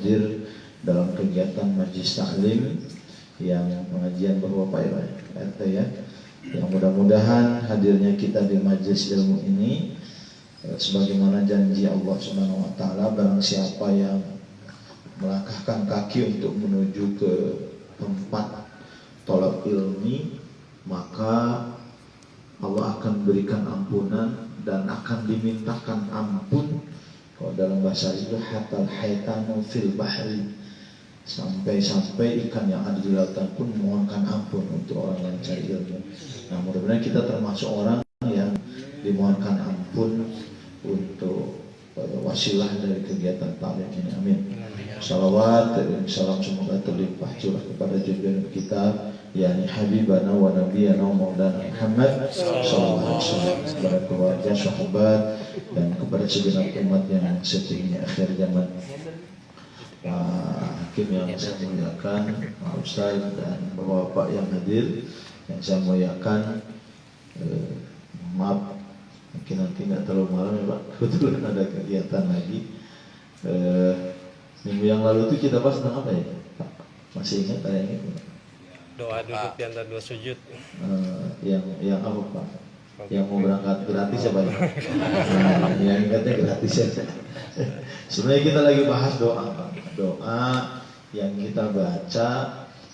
hadir dalam kegiatan Majlis Taklim yang pengajian berapa ya RT ya. Yang mudah-mudahan hadirnya kita di majelis ilmu ini sebagaimana janji Allah Subhanahu wa taala, barang siapa yang melangkahkan kaki untuk menuju ke tempat tolak ilmi, maka Allah akan berikan ampunan dan akan dimintakan ampun. Kalau dalam bahasa itu hatal haitanu fil bahri, sampai-sampai ikan yang ada di lautan pun memohonkan ampun untuk orang yang cari ilmu. Nah, mudah-mudahan kita termasuk orang yang dimohonkan ampun untuk wasilah dari kegiatan taklim ini. Amin. Salawat dan salam semoga terlimpah curah kepada junjungan kita, yakni Habibana wa Nabiyana wa Maulana Muhammad sallallahu alaihi wasallam, kepada keluarga, sahabat, dan kepada segenap umat yang setia akhir zaman. Hakim yang saya muliakan, Pak Ustaz dan Bapak-bapak yang hadir, yang saya muliakan, maaf mungkin nanti nggak terlalu malam ya Pak, kebetulan ada kegiatan lagi. Minggu yang lalu itu kita bahas tentang apa ya Pak? Masih ingat kayaknya? Doa duduk di antara dua sujud. Yang apa Pak? Yang mau berangkat gratis ya Pak? Yang ingatnya gratis ya. Sebenarnya kita lagi bahas doa Pak. Doa yang kita baca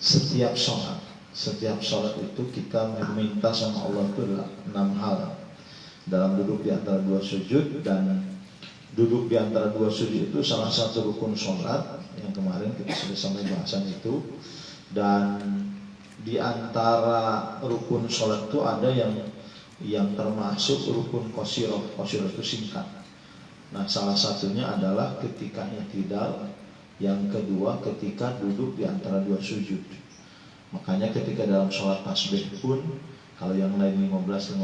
setiap sholat. Setiap sholat itu kita meminta sama Allah itu adalah 6 hal. Dalam duduk di antara dua sujud, dan duduk di antara dua sujud itu salah satu rukun sholat yang kemarin kita sudah sampai bahasan itu. Dan di antara rukun sholat itu ada yang termasuk rukun qasirah. Qasirah itu singkat. Nah, salah satunya adalah ketika i'tidal, yang kedua ketika duduk di antara dua sujud. Makanya ketika dalam sholat tasbih pun, kalau yang lain 15,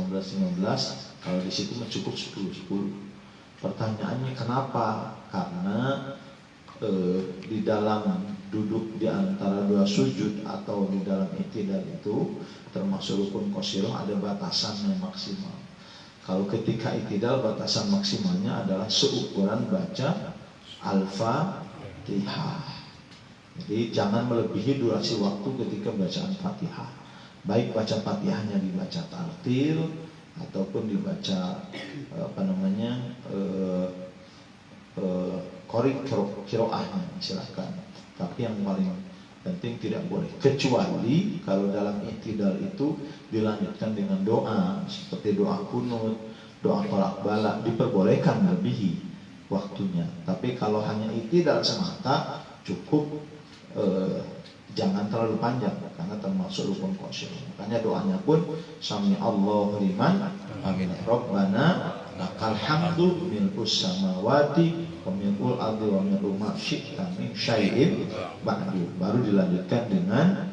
kalau di situ cukup 10. Pertanyaannya kenapa? Karena di dalam duduk di antara dua sujud atau di dalam i'tidal itu termasuk rukun qasirah ada batasan yang maksimal. Kalau ketika i'tidal batasan maksimalnya adalah seukuran baca Al-Fatihah. Jadi jangan melebihi durasi waktu ketika bacaan Fatihah. Baik baca Fatihahnya dibaca tartil ataupun dibaca kiroahnya, silakan. Tapi yang paling penting tidak boleh, kecuali kalau dalam i'tidal itu dilanjutkan dengan doa seperti doa kunut, doa tolak balak, diperbolehkan melebihi waktunya. Tapi kalau hanya i'tidal semata cukup, jangan terlalu panjang karena termasuk rukun qasirah. Makanya doanya pun sami Allahu liman amin, Rabbana lakal hamdu mil'us samawati wa mil'ul ardi wa mil'u ma syi'ta min syai'in ba'du. Baru dilanjutkan dengan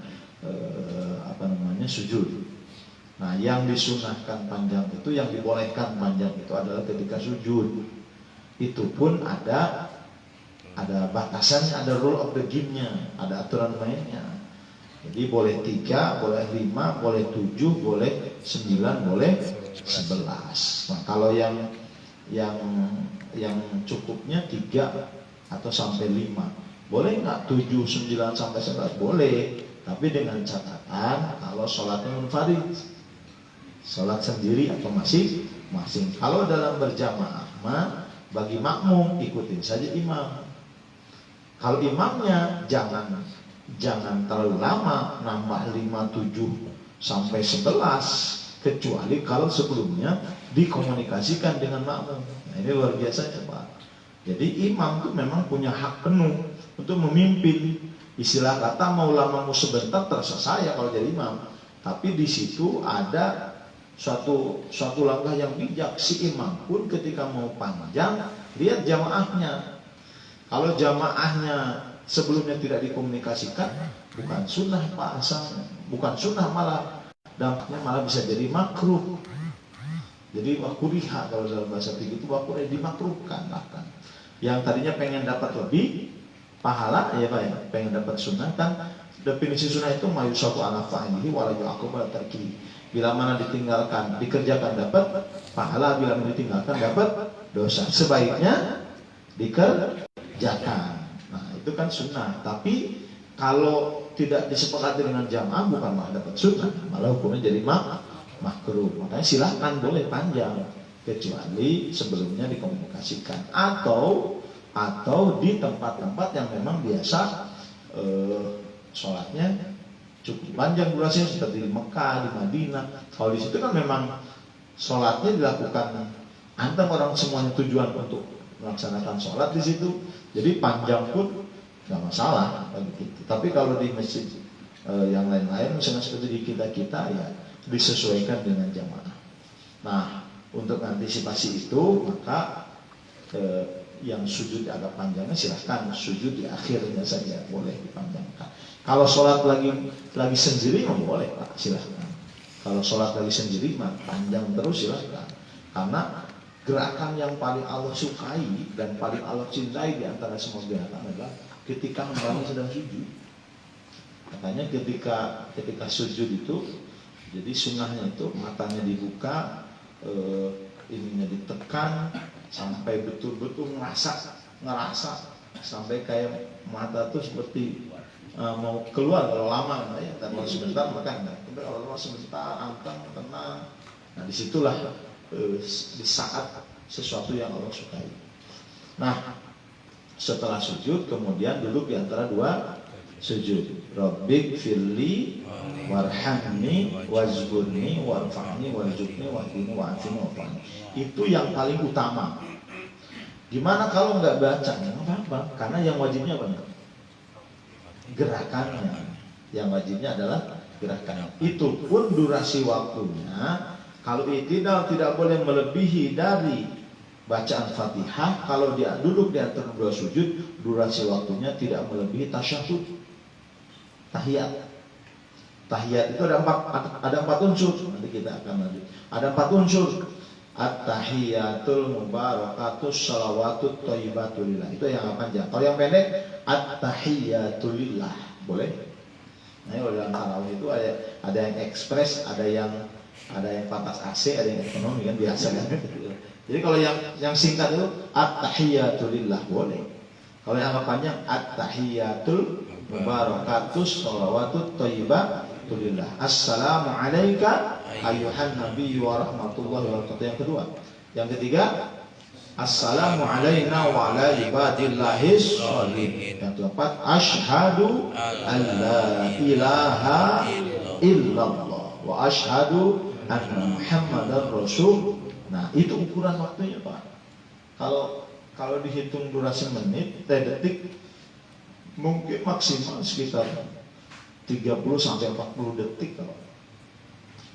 sujud. Nah, yang disunahkan panjang itu, yang dibolehkan panjang itu adalah ketika sujud. Itu pun ada batasannya, ada rule of the game-nya, ada aturan mainnya. Jadi boleh 3, boleh 5, boleh 7, boleh 9, boleh 11. Nah, kalau yang cukupnya 3 atau sampai 5. Boleh nggak 7, 9 sampai 11? Boleh, tapi dengan catatan kalau sholatnya munfarid, sholat sendiri atau masing-masing. Kalau dalam berjamaah mah bagi makmum ikutin saja imam. Kalau imamnya jangan terlalu lama, nambah 5, 7 sampai 11, kecuali kalau sebelumnya dikomunikasikan dengan makmum. Nah, ini luar biasa ya Pak. Jadi imam itu memang punya hak penuh untuk memimpin. Istilah kata mau lama mau sebentar terserah saya kalau jadi imam. Tapi di situ ada suatu langkah yang bijak. Si imam pun ketika mau panjang, lihat jamaahnya. Kalau jamaahnya sebelumnya tidak dikomunikasikan, bukan sunnah Pak asalnya. Bukan sunnah, malah dampaknya malah bisa jadi makruh. Jadi makruhah kalau dalam bahasa fikih itu makruh, dimakruhkan bahkan. Yang tadinya pengen dapat lebih pahala ya Pak ya, pengen dapat sunnah, kan definisi sunnah itu mayusafu ala fa'ilihi wa la yu'aqabu ala tarkihi. Bila mana ditinggalkan, dikerjakan dapat pahala, bila mana ditinggalkan dapat dosa. Sebaiknya dikerjakan. Nah, itu kan sunnah. Tapi kalau tidak disepakati dengan jamaah bukan malah dapat sunnah, malah hukumnya jadi makruh. Makanya silahkan boleh panjang, kecuali sebelumnya dikomunikasikan atau di tempat-tempat yang memang biasa sholatnya cukup panjang durasinya, seperti di Mekah, di Madinah. Kalau di situ kan memang sholatnya dilakukan anteng, orang semuanya tujuan untuk melaksanakan sholat di situ, jadi panjang pun nggak masalah bagi kita. Tapi kalau di masjid yang lain-lain, misalnya seperti di kita ya disesuaikan dengan jamaah. Nah, untuk antisipasi itu maka yang sujud agak panjangnya silahkan sujud di akhirnya saja, boleh dipanjangkan. Kalau sholat lagi sendiri boleh Pak, silahkan. Kalau sholat lagi sendiri mah panjang terus silahkan. Karena gerakan yang paling Allah sukai dan paling Allah cintai di antara semua gerakan adalah ketika hamba sedang sujud. Makanya ketika sujud itu, jadi sunnahnya itu matanya dibuka, ininya ditekan sampai betul-betul ngerasa sampai kayak mata tuh seperti mau keluar kalau lama ya. Dan kalau sebentar maka enggak. Tapi kalau sebentar anteng tenang, nah disitulah di saat sesuatu yang Allah sukai. Nah, setelah sujud kemudian duduk di antara dua sujud. Rabbik firli warhamni wazburni warfa'ni warzuqni wahdini wa'afini wa'afani. Itu yang paling utama. Gimana kalau nggak baca? Nggak apa-apa, karena yang wajibnya apa? Gerakannya. Yang wajibnya adalah gerakannya. Itu pun durasi waktunya, kalau i'tidal tidak boleh melebihi dari bacaan Fatihah. Kalau dia duduk di antara dua sujud, durasi waktunya tidak melebihi tasyahud, tahiyat. Tahiyat itu ada empat unsur. Nanti kita akan lanjut. Ada 4 unsur. At-tahiyatul mubarakatus salawatut thayyibatulillah. Itu yang panjang. Kalau yang pendek at-tahiyatulillah. Boleh? Nah, kalau dalam tarawih itu ada yang ekspres, ada yang patas AC, ada yang ekonomi kan biasa kan. Jadi kalau yang singkat itu at-tahiyatulillah boleh. Kalau yang agak panjang at-tahiyatul mubarakatus salawatut thayyibatulillah. Assalamu alayka ayyuhan nabiyyu wa rahmatullahi wa barakatuh. Yang kedua. Yang ketiga, assalamu alayna wa ala ibadillahis sholihin. Yang keempat, asyhadu an la ilaha illallah wa asyhadu anna muhammadar rasul. Nah, itu ukuran waktunya Pak. Kalau dihitung durasi menit, detik, mungkin maksimal sekitar 30 sampai 40 detik kalau.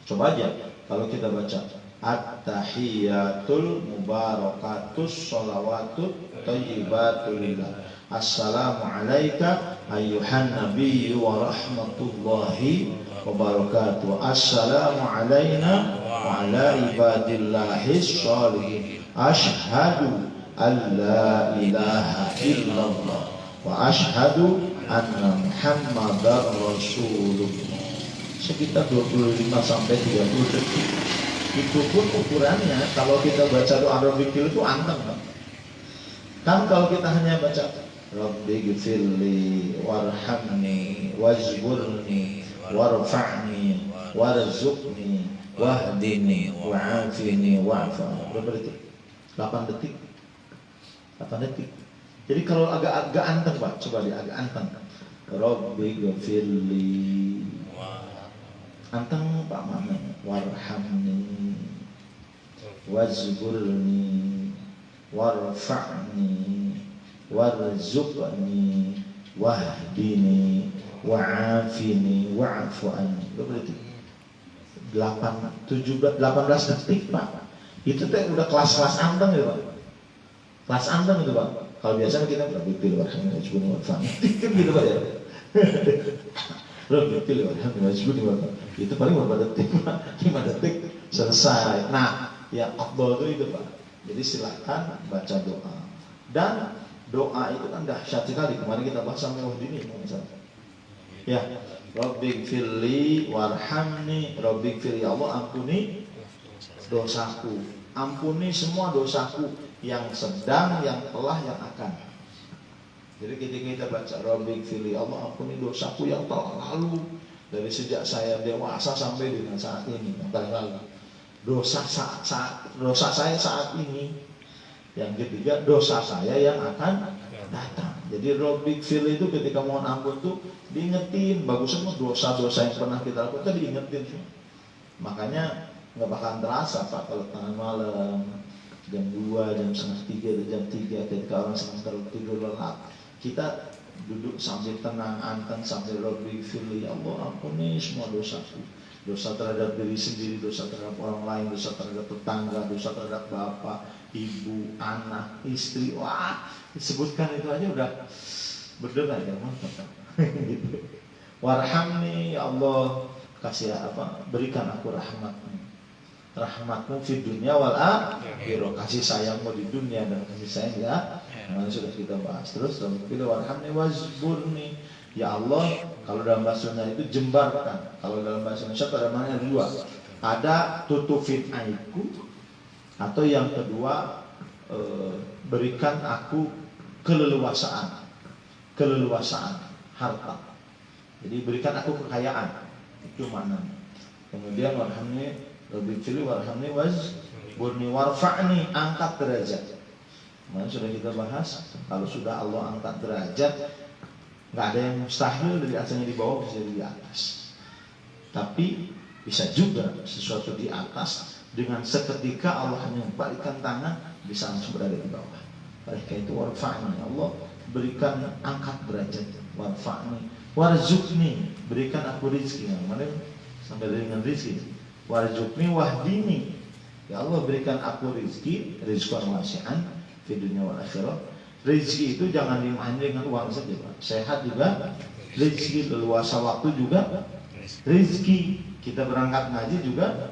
Coba aja kalau kita baca at-tahiyatul mubarakatus sholawatut thayyibatulillah. Assalamu alayka ayyuhan nabiyyu wa rahmatullahi wa barakatuh. Assalamu alayna wa ala ibadillahis sholihin. Asyhadu an la ilaha illallah wa asyhadu anna muhammadar rasulullah. Sekitar 25 sampai 30 detik. Itu pun ukurannya kalau kita baca doa Rabbikil itu anteng kan kalau kita hanya baca Rabbighfirli warhamni wajburni warfa'ni warzuqni wahdini wa'afini wa'afani. Berapa detik? 8 detik. 8 detik. Jadi kalau agak anteng Pak, coba dia agak anteng. Rabbighfirli, anteng Pak mana? Warhamni wazburni warfa'ni warzuqni wahdini wa'afini wa'fu anni. Berapa detik? 18 detik Pak. Itu teh udah kelas anteng ya Pak. Kelas anteng itu Pak. Kalau biasanya kita Rabbighfirli warhamni wazburni warfa'ni kan gitu Pak ya. Rabbighfirli warhamni wazburni warfa'ni. Itu paling berapa detik Pak? 5 detik selesai. Nah, yang afdal itu Pak. Jadi silakan baca doa. Dan doa itu kan dahsyat sekali. Kemarin kita bahas sampai ini misalnya. Ya, Rabbighfirli warhamni. Rabbighfirli, ya Allah ampuni dosaku. Ampuni semua dosaku yang sedang, yang telah, yang akan. Jadi ketika kita baca Rabbi fili, Allah ampuni dosaku yang telah lalu dari sejak saya dewasa sampai dengan saat ini yang telah lalu. Dosa saya saat ini. Yang ketiga, dosa saya yang akan datang. Jadi Rabbi fili itu ketika mohon ampun tuh diingetin, bagus semua dosa-dosa yang pernah kita lakukan diingetin semua. Makanya nggak bakalan terasa Pak kalau tengah malam jam 2, jam setengah 3, jam 3 ketika orang sedang tidur lelap, kita duduk sambil tenang, anteng sambil Rabbi firli, ya Allah ampuni semua dosaku, dosa terhadap diri sendiri, dosa terhadap orang lain, dosa terhadap tetangga, dosa terhadap bapak, ibu, anak, istri. Wah, disebutkan itu aja udah berdoa ya mantap. Gitu. Warhamni ya Allah, kasih apa? Berikan aku rahmatmu di dunia wal akhirah, kasih sayangmu di dunia dan kasih sayang ya. Mana sudah kita bahas. Terus pilih warhamni wazburni, ya Allah. Kalau dalam bahasa Sunda itu jembarkan, kalau dalam bahasa Indonesia ada maknanya dua, ada tutupin aibku, atau yang kedua berikan aku keleluasaan harta. Jadi berikan aku kekayaan, itu maknanya. Kemudian warhamni Rabbi fili warhamni wazburni warfa'ni, angkat derajat. Mana sudah kita bahas, kalau sudah Allah angkat derajat, nggak ada yang mustahil dari asalnya di bawah bisa di atas. Tapi bisa juga sesuatu di atas dengan seketika Allah hanya membalikkan tangan bisa langsung berada di bawah. Oleh karena itu warfa'ni, Allah berikan angkat derajat, warfa'ni warzuqni, berikan aku rizki. Mana sampai dengan rizki, warzuqni wahdini, ya Allah berikan aku rizki wasi'an di dunia wal akhirah. Rezeki itu jangan dimahami dengan uang saja Pak. Sehat juga rezeki, leluasa waktu juga rezeki, kita berangkat ngaji juga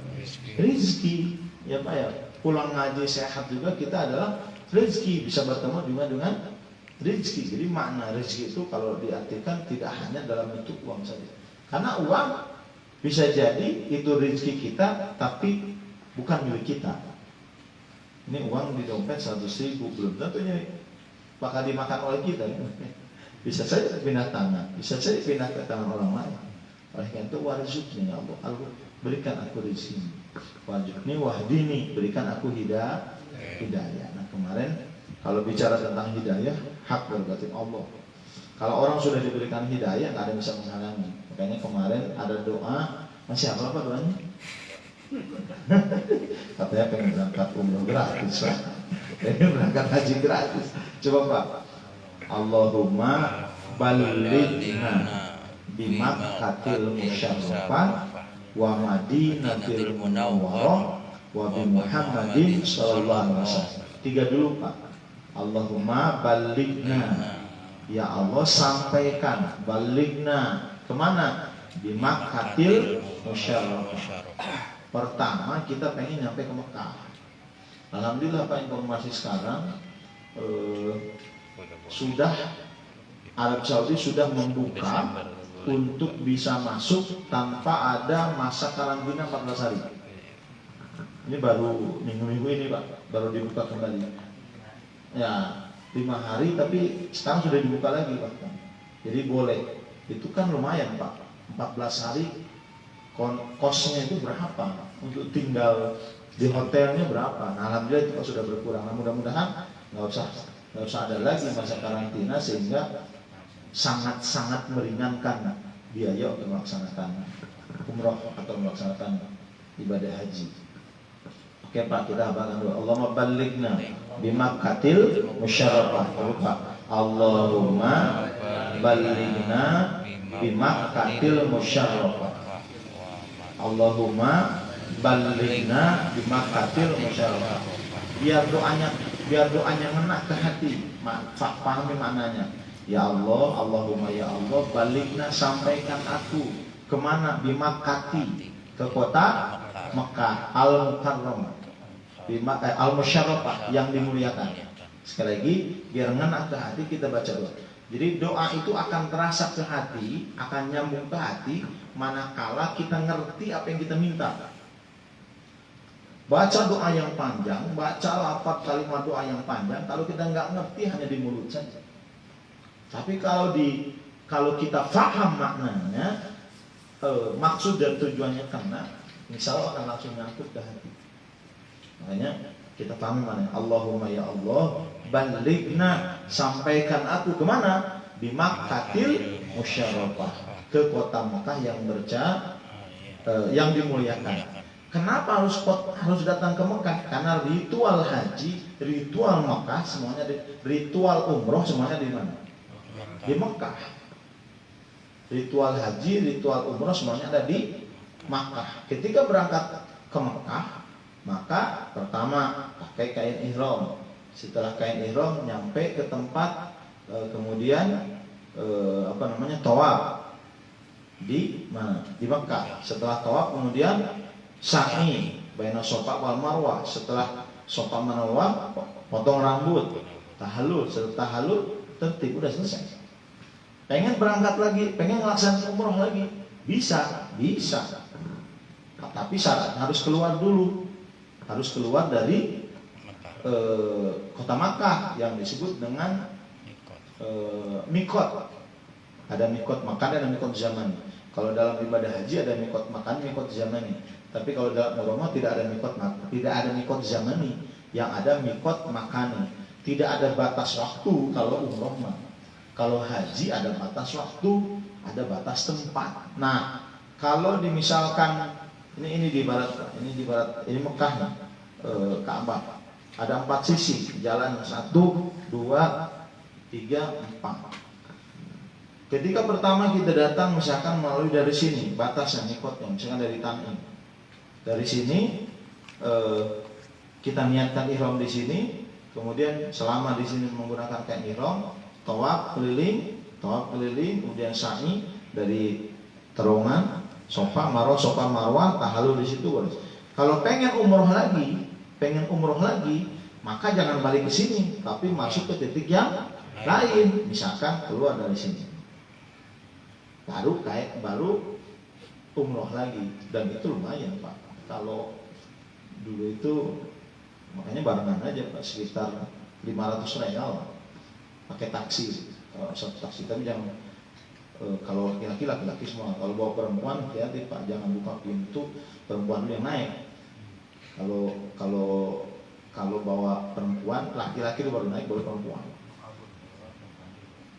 rezeki ya Pak ya, pulang ngaji sehat juga kita adalah rezeki, bisa bertemu juga dengan rezeki. Jadi makna rezeki itu kalau diartikan tidak hanya dalam bentuk uang saja, karena uang bisa jadi itu rezeki kita tapi bukan milik kita. Ini uang di dompet 100.000 belum tentunya bakal dimakan oleh kita. Bisa saja pindah tangan, bisa saja pindah ke tangan orang lain. Oleh karena itu warzuqni ya Allah, berikan aku rezeki. Warzuqni wahdini, berikan aku hidayah. Nah kemarin kalau bicara tentang hidayah, hak berbatin Allah. Kalau orang sudah diberikan hidayah, nggak ada yang bisa menghalangi. Makanya kemarin ada doa, masih apa doanya? Katanya pengen berangkat umroh gratis Pak, pengen berangkat haji gratis. Coba Pak, Allahumma balighna bimakkatil musyarrafah wa madinatil munawwarah wa bi Muhammadin sallallahu alaihi wasallam. 3 dulu Pak. Allahumma balighna, ya Allah sampaikan, balighna kemana? Bimakkatil musyarrafah. Pertama kita pengen nyampe ke Mekah. Alhamdulillah Pak, informasi sekarang sudah Arab Saudi sudah membuka untuk bisa masuk tanpa ada masa karantina 14 hari. Ini baru minggu-minggu ini Pak, baru dibuka kembali. Ya 5 hari tapi sekarang sudah dibuka lagi Pak. Jadi boleh. Itu kan lumayan Pak, 14 hari kosnya itu berapa? Untuk tinggal di hotelnya berapa? Nah, alhamdulillah itu sudah berkurang. Nah, mudah-mudahan nggak usah ada lagi masa karantina sehingga sangat-sangat meringankan biaya untuk melaksanakan umroh atau melaksanakan ibadah haji. Oke Pak, kita hafalkan dulu. Allahumma balighna bimakkatil musyarrafah. Pak, Allahumma balighna bimakkatil musyarrafah. Allahumma balighna bimakkatil musyarrafah. Biar doanya ngena ke hati. Pahami maknanya. Ya Allah, Allahumma ya Allah, balighna sampaikan aku kemana? Bimakkati, ke kota Mekah al-Mukarramah, al-Musyarrafah, yang dimuliakan. Sekali lagi biar ngena ke hati kita baca doa. Jadi doa itu akan terasa ke hati, akan nyambung ke hati manakala kita ngerti apa yang kita minta. Baca doa yang panjang, baca lafaz kalimat doa yang panjang, kalau kita nggak ngerti hanya di mulut saja. Tapi kalau kita faham maknanya, maksud dan tujuannya kena, insya Allah akan langsung nyangkut ke hati. Makanya kita pahami mana? Allahumma ya Allah, balighna, sampaikan aku kemana? Di Makkatil Musyarrafah, ke kota Makkah yang yang dimuliakan. Kenapa harus datang ke Mekah? Karena ritual haji, ritual Mekah semuanya ritual umroh semuanya di mana? Di Mekah. Ritual haji, ritual umroh semuanya ada di Mekah. Ketika berangkat ke Mekah, maka pertama pakai kain ihram. Setelah kain ihram nyampe ke tempat, kemudian tawaf di mana? Di Mekah. Setelah tawaf kemudian sa'i baina Safa wal Marwah. Setelah Safa Marwah potong rambut, tahallul. Setelah tahallul tertib, udah selesai. Pengen berangkat lagi, pengen ngelaksanain umroh lagi, bisa. Tapi syarat harus keluar dulu, harus keluar dari kota Makkah yang disebut dengan mikot. Ada mikot makan, ada mikot zamani. Kalau dalam ibadah haji ada mikot makan, mikot zamani. Tapi kalau dalam umroh tidak ada mikot zamani, yang ada mikot makani. Tidak ada batas waktu kalau umroh mah. Kalau haji ada batas waktu, ada batas tempat. Nah, kalau misalkan ini di barat, ini Mekah nih, Ka'bah. Ada 4 sisi, jalan 1, 2, 3, 4. Ketika pertama kita datang misalkan melalui dari sini, batasnya mikotnya, misalkan dari Tan'im. Dari sini kita niatkan ihram di sini, kemudian selama di sini menggunakan kain ihram, tawaf keliling, kemudian sa'i dari terowongan Safa Marwah, tahallul di situ. Kalau pengen umroh lagi, maka jangan balik ke sini, tapi masuk ke titik yang lain, misalkan keluar dari sini. Baru umroh lagi, dan itu lumayan Pak. Kalau dulu itu makanya barengan aja Pak, sekitar 500 real pakai taksi, satu taksi. Tapi jangan kalau laki-laki semua. Kalau bawa perempuan hati-hati Pak, jangan buka pintu, perempuan dulu yang naik. Kalau bawa perempuan, laki-laki itu baru naik, baru perempuan.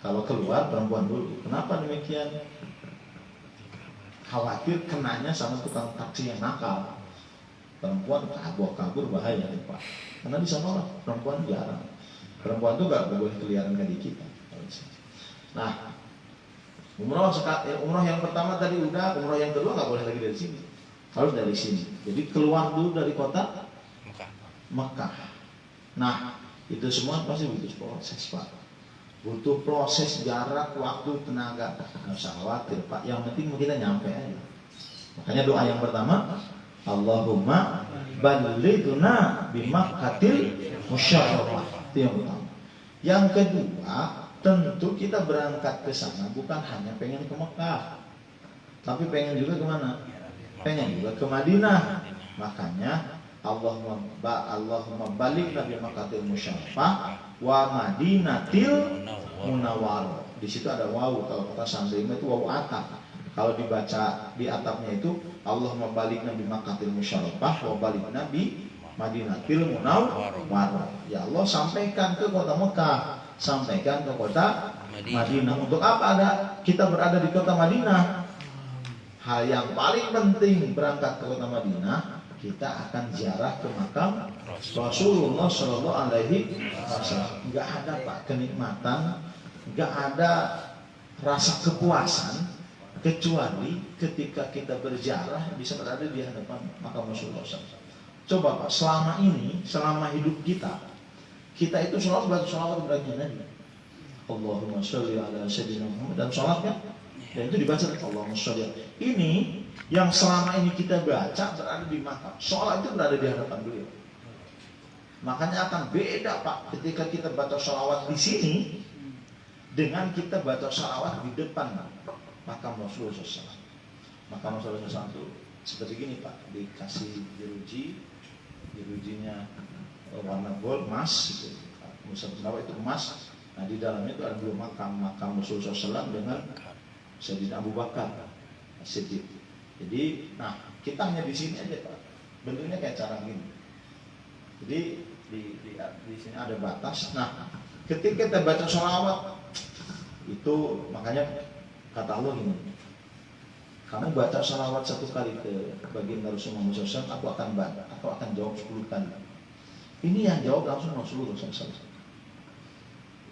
Kalau keluar perempuan dulu. Kenapa demikian? Khawatir kenanya sama tukang taksi yang nakal. Perempuan kabur bahaya nih Pak. Karena di sana perempuan jarang. Perempuan itu gak boleh keliaran kaki kita. Nah, umroh yang pertama tadi udah, umroh yang kedua nggak boleh lagi dari sini, harus dari sini. Jadi keluar dulu dari kota Mekah. Nah, itu semua pasti butuh proses Pak. Butuh proses, jarak, waktu, tenaga. Nggak usah khawatir Pak. Yang penting kita nyampe aja. Makanya doa yang pertama, Allahumma balighna bi Makkatil Musyarrafah. Itu yang pertama. Yang kedua, tentu kita berangkat ke sana bukan hanya pengen ke Mekah, tapi pengen juga kemana? Pengen juga ke Madinah. Makanya Allahumma balighna bi Makkatil Musyarrafah wa Madinatil Munawwarah. Di situ ada wawu. Kalau kata Sandaima itu wawu atap. Kalau dibaca di atapnya itu Allahumma balighna bi Makkatil Musyarrafah wa balighna bi Madinatil Munawwarah. Ya Allah, sampaikan ke kota Mekah, sampaikan ke kota Madinah. Untuk apa kita berada di kota Madinah? Hal yang paling penting berangkat ke kota Madinah, kita akan ziarah ke makam Rasulullah Shallallahu Alaihi Wasallam. Enggak ada Pak kenikmatan, enggak ada rasa kepuasan kecuali ketika kita berziarah bisa berada di hadapan makam Rasulullah SAW. Coba Pak, selama hidup kita itu selalu baca sholawat kepada Nabi. Allahumma sholli ala sayyidina Muhammad, dan sholatnya dan itu dibaca Allahumma sholli. Ini yang selama ini kita baca berada di makam. Sholat itu berada di hadapan beliau. Makanya akan beda Pak ketika kita baca sholawat di sini dengan kita baca sholawat di depan makam Rasulullah SAW. Makam Rasulullah SAW itu seperti gini Pak, dikasih jerujinya warna gold, emas gitu. Musa pendapat itu emas, Nah di dalamnya itu ada 2 makam Rasulullah SAW dengan Sayyidina Abu Bakar Siddiq. Jadi, nah kita hanya di sini aja Pak. Bentuknya kayak cara gini. Jadi di sini ada batas. Nah, ketika kita baca sholawat itu makanya kata Allah gini, kamu baca sholawat 1 kali ke baginda Rasulullah SAW, aku akan jawab 10 kali. Ini yang jawab langsung Rasulullah SAW.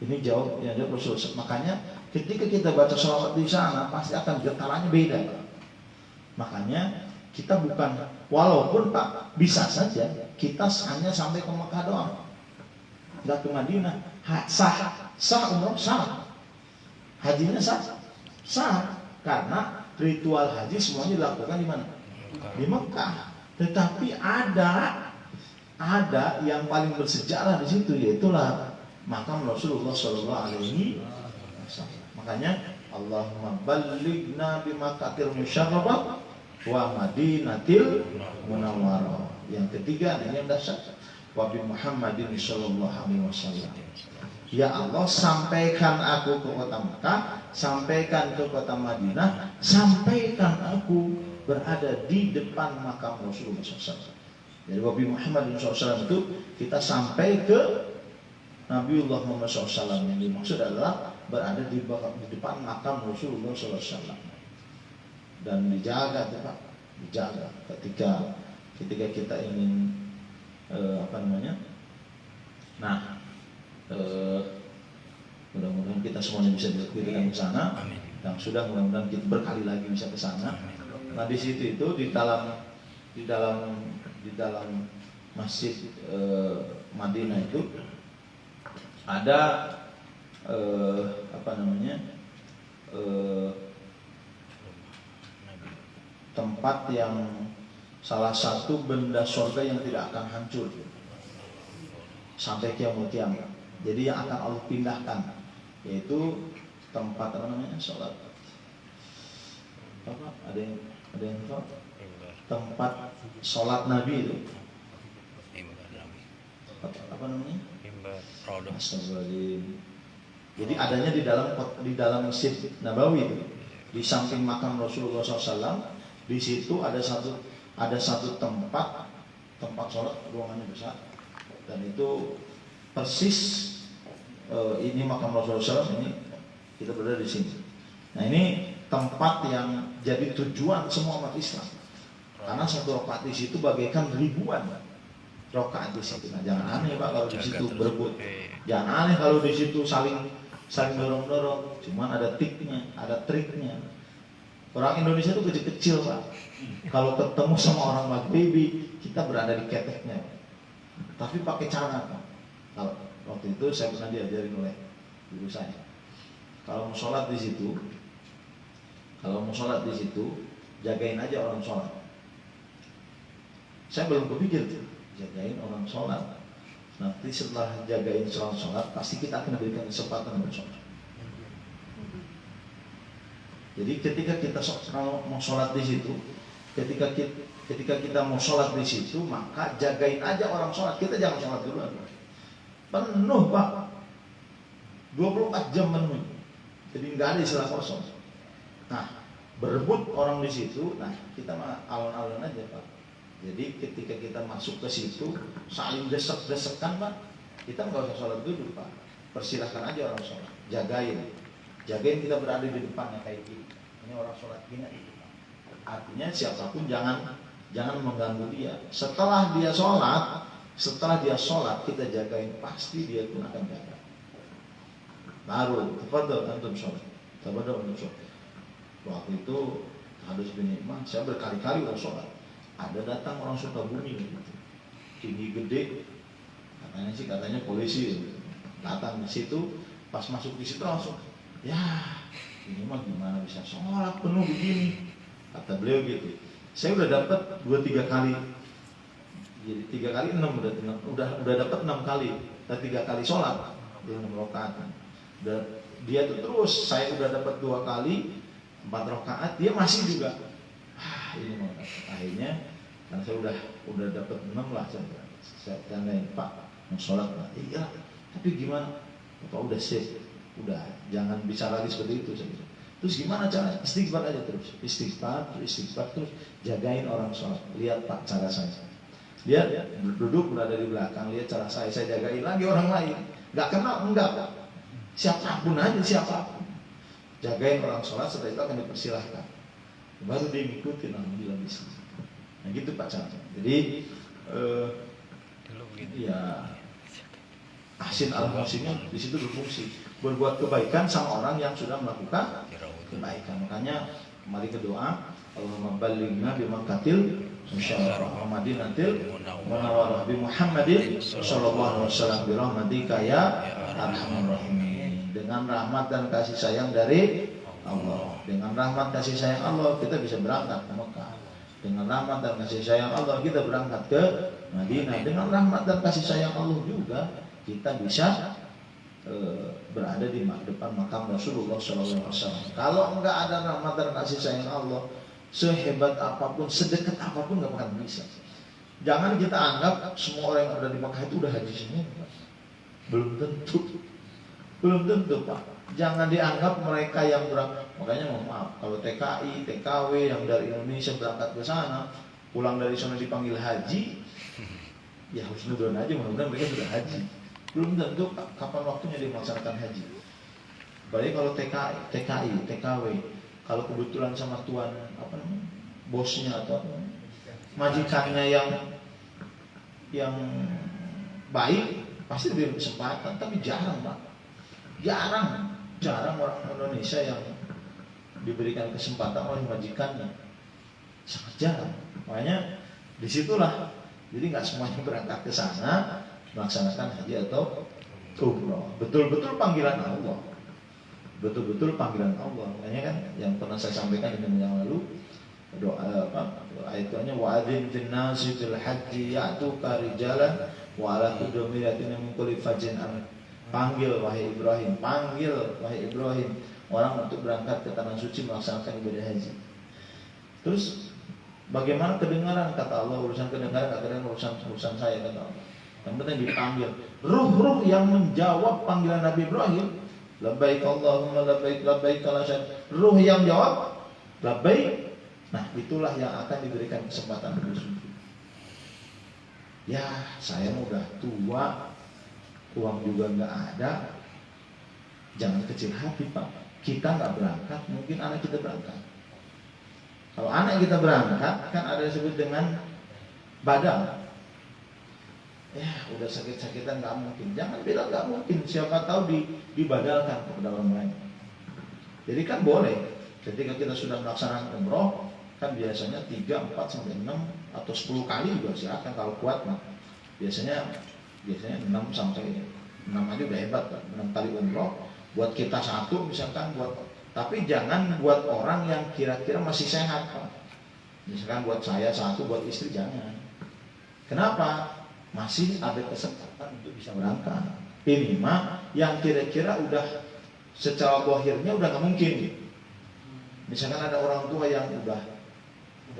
Ini yang jawab Rasulullah SAW. Makanya ketika kita baca sholawat di sana pasti akan getarannya beda. Makanya kita bukan, walaupun Pak bisa saja kita hanya sampai ke Mekah doang, nggak ke Madinah. Sah umroh sah, hajinya sah, karena ritual haji semuanya dilakukan di mana? Di Mekah. Tetapi ada yang paling bersejarah di situ, yaitulah makam Rasulullah Shallallahu Alaihi Wasallam. Makanya Allahumma ballighna bi Makkahil musyarrafah wa Madinatil Munawwarah. Yang ketiga ini yang dasar, wa bi Muhammadin sallallahu alaihi wasallam. Ya Allah, sampaikan aku ke kota Makkah, sampaikan ke kota Madinah, sampaikan aku berada di depan makam Rasulullah SAW. Jadi wa bi Muhammadin sallallahu alaihi wasallam itu kita sampai ke Nabiullah Muhammad SAW. Yang dimaksud adalah berada di depan makam Rasulullah SAW. Dan dijaga Pak, dijaga ketika kita ingin mudah-mudahan kita semuanya bisa dilihatkan ke sana, dan sudah mudah-mudahan kita berkali lagi bisa ke sana. Nah di situ itu di dalam masjid Madinah itu ada tempat yang salah satu benda surga yang tidak akan hancur sampai kiamat. Jadi yang akan Allah pindahkan yaitu tempat sholat. Ada yang tahu? Tempat sholat Nabi itu. Jadi adanya di dalam Masjid Nabawi itu, di samping makam Rasulullah SAW. Di situ ada satu tempat sholat, ruangannya besar, dan itu persis ini makam Rasulullah SAW. Ini kita berada di sini. Nah ini tempat yang jadi tujuan semua umat Islam, karena satu rakaat di situ bagaikan ribuan rakaat di situ. Nah jangan aneh Pak kalau di situ berebut, jangan aneh kalau di situ saling dorong-dorong. Cuman ada triknya. Orang Indonesia itu kecil-kecil Pak. Kalau ketemu sama orang Maghribi, kita berada di keteknya. Tapi pakai cara Pak. Kalau waktu itu saya pernah diajarin oleh guru saya. Kalau mau sholat di situ, jagain aja orang sholat. Saya belum kepikir tuh, jagain orang sholat. Nanti setelah jagain orang sholat, pasti kita akan berikan kesempatan bersolat. Jadi ketika kita mau sholat di situ, ketika kita mau sholat di situ, maka jagain aja orang sholat. Kita jangan sholat duluan. Penuh Pak, 24 jam penuh. Jadi nggak ada istilah kosong. Nah, berebut orang di situ. Nah, kita malah alon-alon aja Pak. Jadi ketika kita masuk ke situ, saling desek-desekan Pak. Kita nggak usah sholat dulu Pak. Persilahkan aja orang sholat. Jagain kita berada di depannya kayak gini. Ini orang sholat gini itu. Artinya siapapun jangan mengganggu dia. Setelah dia sholat kita jagain, pasti dia pun akan jaga. Baru tafadhol antum sholat. Waktu itu harus binikmah. Saya berkali-kali orang sholat. Ada datang orang Sukabumi gitu. Tinggi gede. Katanya polisi gitu. Datang di situ, pas masuk di situ langsung, ya ini mah gimana bisa sholat penuh begini, kata beliau gitu. Saya udah dapat 2-3 kali, jadi 3 kali 6 udah dapat 6 kali, dan 3 kali sholat dia 6 rakaat. Dia tuh terus, saya udah dapat 2 kali 4 rakaat, dia masih juga. Ini mau akhirnya, karena saya udah dapat 6 lah, saya tanyain Pak mau sholat lah, iya. Tapi gimana? Bapak udah sip, udah jangan bisa lagi seperti itu. Terus gimana cara? Istighfar aja terus, istighfar terus, jagain orang sholat. Lihat Pak cara saya. Lihat duduk berada di belakang, lihat cara saya jagain lagi orang lain. Gak kenal, enggak Pak. Siapapun aja, siapapun. Jagain orang sholat, setelah itu akan dipersilahkan. Baru dia ngikutin, alhamdulillah bisa. Nah gitu Pak cara. Jadi ya ahsin al-muhsinnya di situ berfungsi berbuat kebaikan sama orang yang sudah melakukan kebaikan. Makanya kembali ke doa, Allahumma ballighna bi makatil musyarrah Madinatil munawwarah bi Muhammadin sallallahu alaihi wasallam bi rahmatika ya arhamar rahimin. Dengan rahmat dan kasih sayang dari Allah, dengan rahmat kasih sayang Allah kita bisa berangkat ke Mekah. Dengan rahmat dan kasih sayang Allah kita berangkat ke Madinah. Dengan rahmat dan kasih sayang Allah juga kita bisa berada di depan makam Rasulullah SAW. Kalau enggak ada rahmat dan kasih sayang Allah, sehebat apapun, sedekat apapun enggak akan bisa. Jangan kita anggap semua orang yang ada di Mekah itu udah haji semua. Belum tentu. Belum tentu Pak. Jangan dianggap mereka yang berangkat. Makanya mohon maaf, kalau TKI, TKW yang dari Indonesia berangkat ke sana, pulang dari sana dipanggil haji, ya harus nudon aja, mudah-mudahan mereka sudah haji. Belum tentu kapan waktunya dia melaksanakan haji. Baik kalau TKI, TKW, kalau kebetulan sama tuan bosnya atau majikannya yang baik, pasti diberi kesempatan. Tapi jarang Pak, jarang orang Indonesia yang diberikan kesempatan oleh majikannya, sangat jarang. Makanya disitulah, jadi nggak semuanya berangkat ke sana melaksanakan haji atau umroh. Betul-betul panggilan Allah, betul-betul panggilan Allah. Makanya kan yang pernah saya sampaikan di minggu yang lalu, doa ayatnya wa'adzin fin nasi fil haji ya'tuka rijalan wa ala kulli dhamirin min kulli fajjin amik. Panggil wahai Ibrahim, orang untuk berangkat ke tanah suci melaksanakan ibadah haji. Terus bagaimana kedengaran? Kata Allah, urusan kedengaran gak kedengaran, urusan saya, kata Allah. Yang penting dipanggil. Ruh-ruh yang menjawab panggilan Nabi Ibrahim, labbaik Allahumma labbaik labbaik la syarika. Ruh yang jawab labbaik. Nah, itulah yang akan diberikan kesempatan bersujud. Ya, saya udah tua, uang juga nggak ada. Jangan kecil hati Pak. Kita nggak berangkat, mungkin anak kita berangkat. Kalau anak kita berangkat, kan ada yang disebut dengan badal. Ya, udah sakit-sakitan nggak mungkin. Jangan bilang nggak mungkin. Siapa tahu dibadalkan kepada orang lain. Jadi kan boleh. Ketika kita sudah melaksanakan umroh, kan biasanya 3, 4, sampai 6 atau 10 kali juga silakan kalau kuat. Nah, biasanya 6 sampai 6 aja udah hebat kan. 6 kali umroh. Buat kita 1 misalkan, tapi jangan buat orang yang kira-kira masih sehat Pak. Misalkan buat saya 1, buat istri jangan. Kenapa? Masih ada kesempatan untuk bisa berangkat. Ini mah yang kira-kira udah secara zahirnya udah nggak mungkin. Misalkan ada orang tua yang udah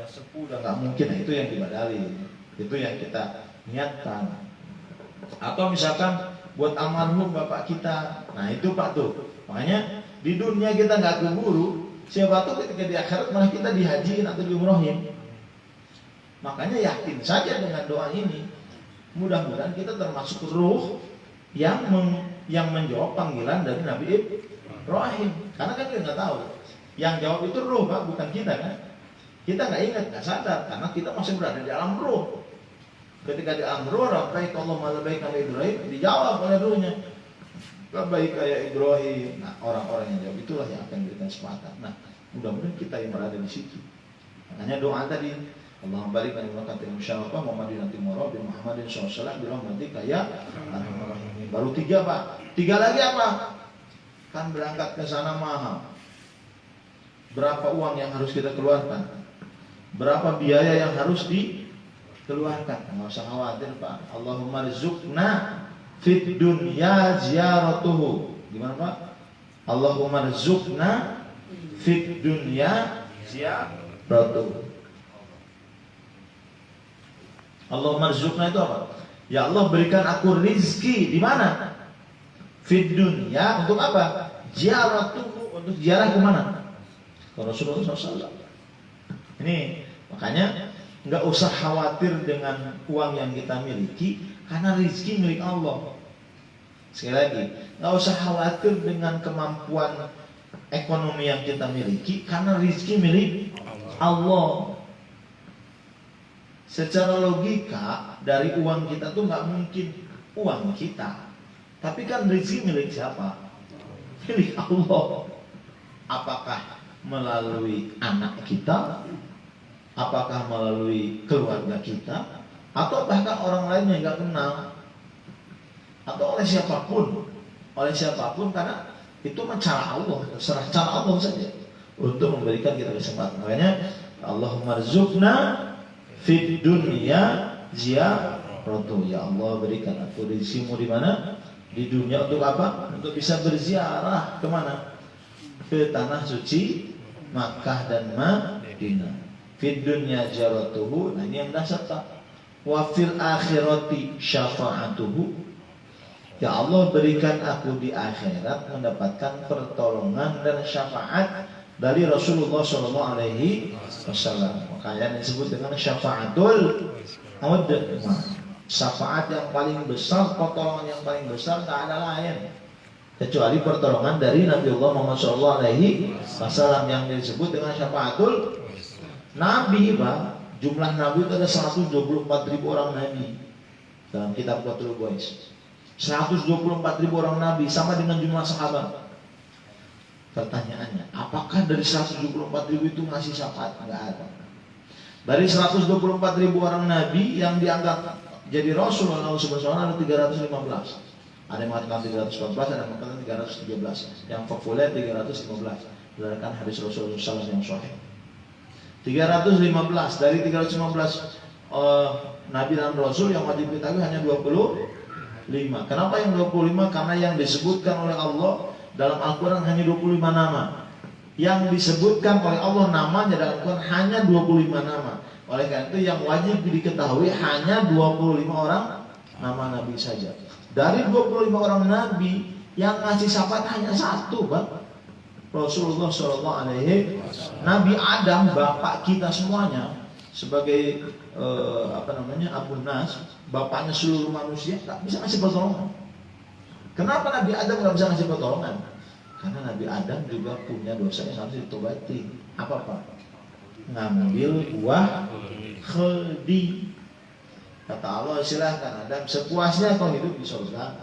sepuh, udah nggak mungkin, nah itu yang dibadali, itu yang kita niatkan. Atau misalkan buat almarhum bapak kita, nah itu Pak tuh. Makanya di dunia kita nggak keburu, siapa tahu ketika di akhirat malah kita dihajiin atau diumrohin. Makanya yakin saja dengan doa ini. Mudah-mudahan kita termasuk ruh yang menjawab panggilan dari Nabi Ibrahim. Karena kan kita nggak tahu. Yang jawab itu ruh Pak, bukan kita kan. Kita nggak ingat, nggak sadar, karena kita masih berada di alam ruh. Ketika di alam ruh, labbaik Allahumma labbaik ya Ibrahim, dijawab oleh ruhnya, labbaik ya Ibrahim. Nah, orang-orang yang jawab itulah yang akan diberikan kesempatan. Nah, mudah-mudahan kita yang berada di situ. Makanya doa tadi, Allahumma barik lana fi musyarrafah Muhammadin timura bin Muhammadin sallallahu alaihi wasallam ya arhamar rahimin. Baru 3 Pak. 3 lagi apa? Kan berangkat ke sana mahal. Berapa uang yang harus kita keluarkan? Berapa biaya yang harus dikeluarkan? Nggak usah khawatir Pak. Allahumma rizukna fit dunya ziyaratuhu. Gimana Pak? Allahumma rizukna fit dunya ziyaratuhu. Allahumma rizukna itu apa? Ya Allah berikan aku rizki di mana? Fid dunya untuk apa? Ziaratuhu, untuk ziarah kemana? Ke Rasulullah SAW. Ini makanya nggak usah khawatir dengan uang yang kita miliki, karena rezeki milik Allah. Sekali lagi, nggak usah khawatir dengan kemampuan ekonomi yang kita miliki, karena rezeki milik Allah. Secara logika dari uang kita tuh nggak mungkin uang kita, tapi kan rezeki milik siapa? Milik Allah. Apakah melalui anak kita, apakah melalui keluarga kita, atau bahkan orang lain yang nggak kenal, atau oleh siapapun, karena itu cara Allah, serah cara Allah saja untuk memberikan kita kesempatan. Makanya Allahumma rzuqna fid dunya ziyaratu, ya Allah berikan aku rezekimu di mana? Di dunia untuk apa? Untuk bisa berziarah kemana? Ke tanah suci Makkah dan Madinah. Fid dunya ziyaratuhu, nah ini yang dasar tak. Wa fil akhirati syafa'atuhu, ya Allah berikan aku di akhirat mendapatkan pertolongan dan syafaat dari Rasulullah SAW. Makanya disebut dengan syafaatul udhma. Syafaat yang paling besar, pertolongan yang paling besar, tak ada lain kecuali pertolongan dari Nabiullah Muhammad SAW yang disebut dengan syafaatul Nabi. Jumlah Nabi itu ada 124.000 orang Nabi dalam kitab Qatrul Buais. 124.000 orang Nabi sama dengan jumlah sahabat. Pertanyaannya, apakah dari 124.000 itu ngasih syafaat? Enggak ada. Dari 124.000 orang Nabi yang dianggap jadi Rasul Allah SWT ada 315. Ada yang mengatakan 314, ada yang mengatakan 313. Yang populer 315. Berdasarkan hadis Rasulullah SAW yang sahih. 315 dari 315 Nabi dan Rasul yang wajib diketahui hanya 25. Kenapa yang 25? Karena yang disebutkan oleh Allah dalam Al-Quran hanya 25 nama. Yang disebutkan oleh Allah namanya dalam Al-Quran hanya 25 nama. Oleh karena itu yang wajib diketahui hanya 25 orang nama Nabi saja. Dari 25 orang Nabi yang ngasih syafaat hanya satu, Bang. Rasulullah SAW. Nabi Adam, bapak kita semuanya, sebagai Abun Nas, bapaknya seluruh manusia, tak bisa ngasih pertolongan. Kenapa Nabi Adam nggak bisa ngasih pertolongan? Karena Nabi Adam juga punya dosa yang harus ditobati. Apa Pak? Ngambil buah khuldi. Kata Allah, silahkan Adam, sepuasnya kau hidup di surga.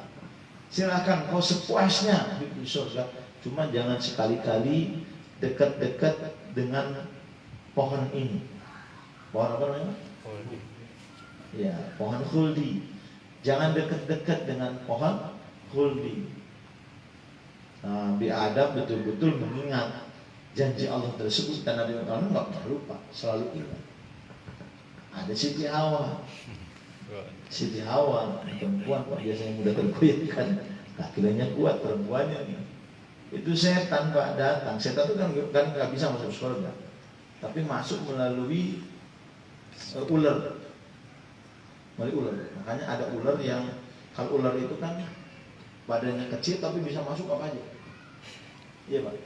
Silahkan kau sepuasnya hidup di surga. Cuma jangan sekali-kali dekat-dekat dengan pohon ini. Pohon apa namanya? Ya, pohon khuldi. Jangan dekat-dekat dengan pohon khuldi. Nabi Adam betul-betul mengingat janji Allah tersebut, dan Nabi Muhammad nggak pernah lupa, selalu ingat. Ada Siti Hawa. Siti Hawa, perempuan biasanya mudah tergoyahkan, laki-lakinya kuat, perempuannya nih. Itu setan Pak datang. Setan itu kan nggak bisa masuk surga, tapi masuk melalui ular. Melalui ular. Makanya ada ular yang, kalau ular itu kan badannya kecil tapi bisa masuk apa aja. Iya Pak.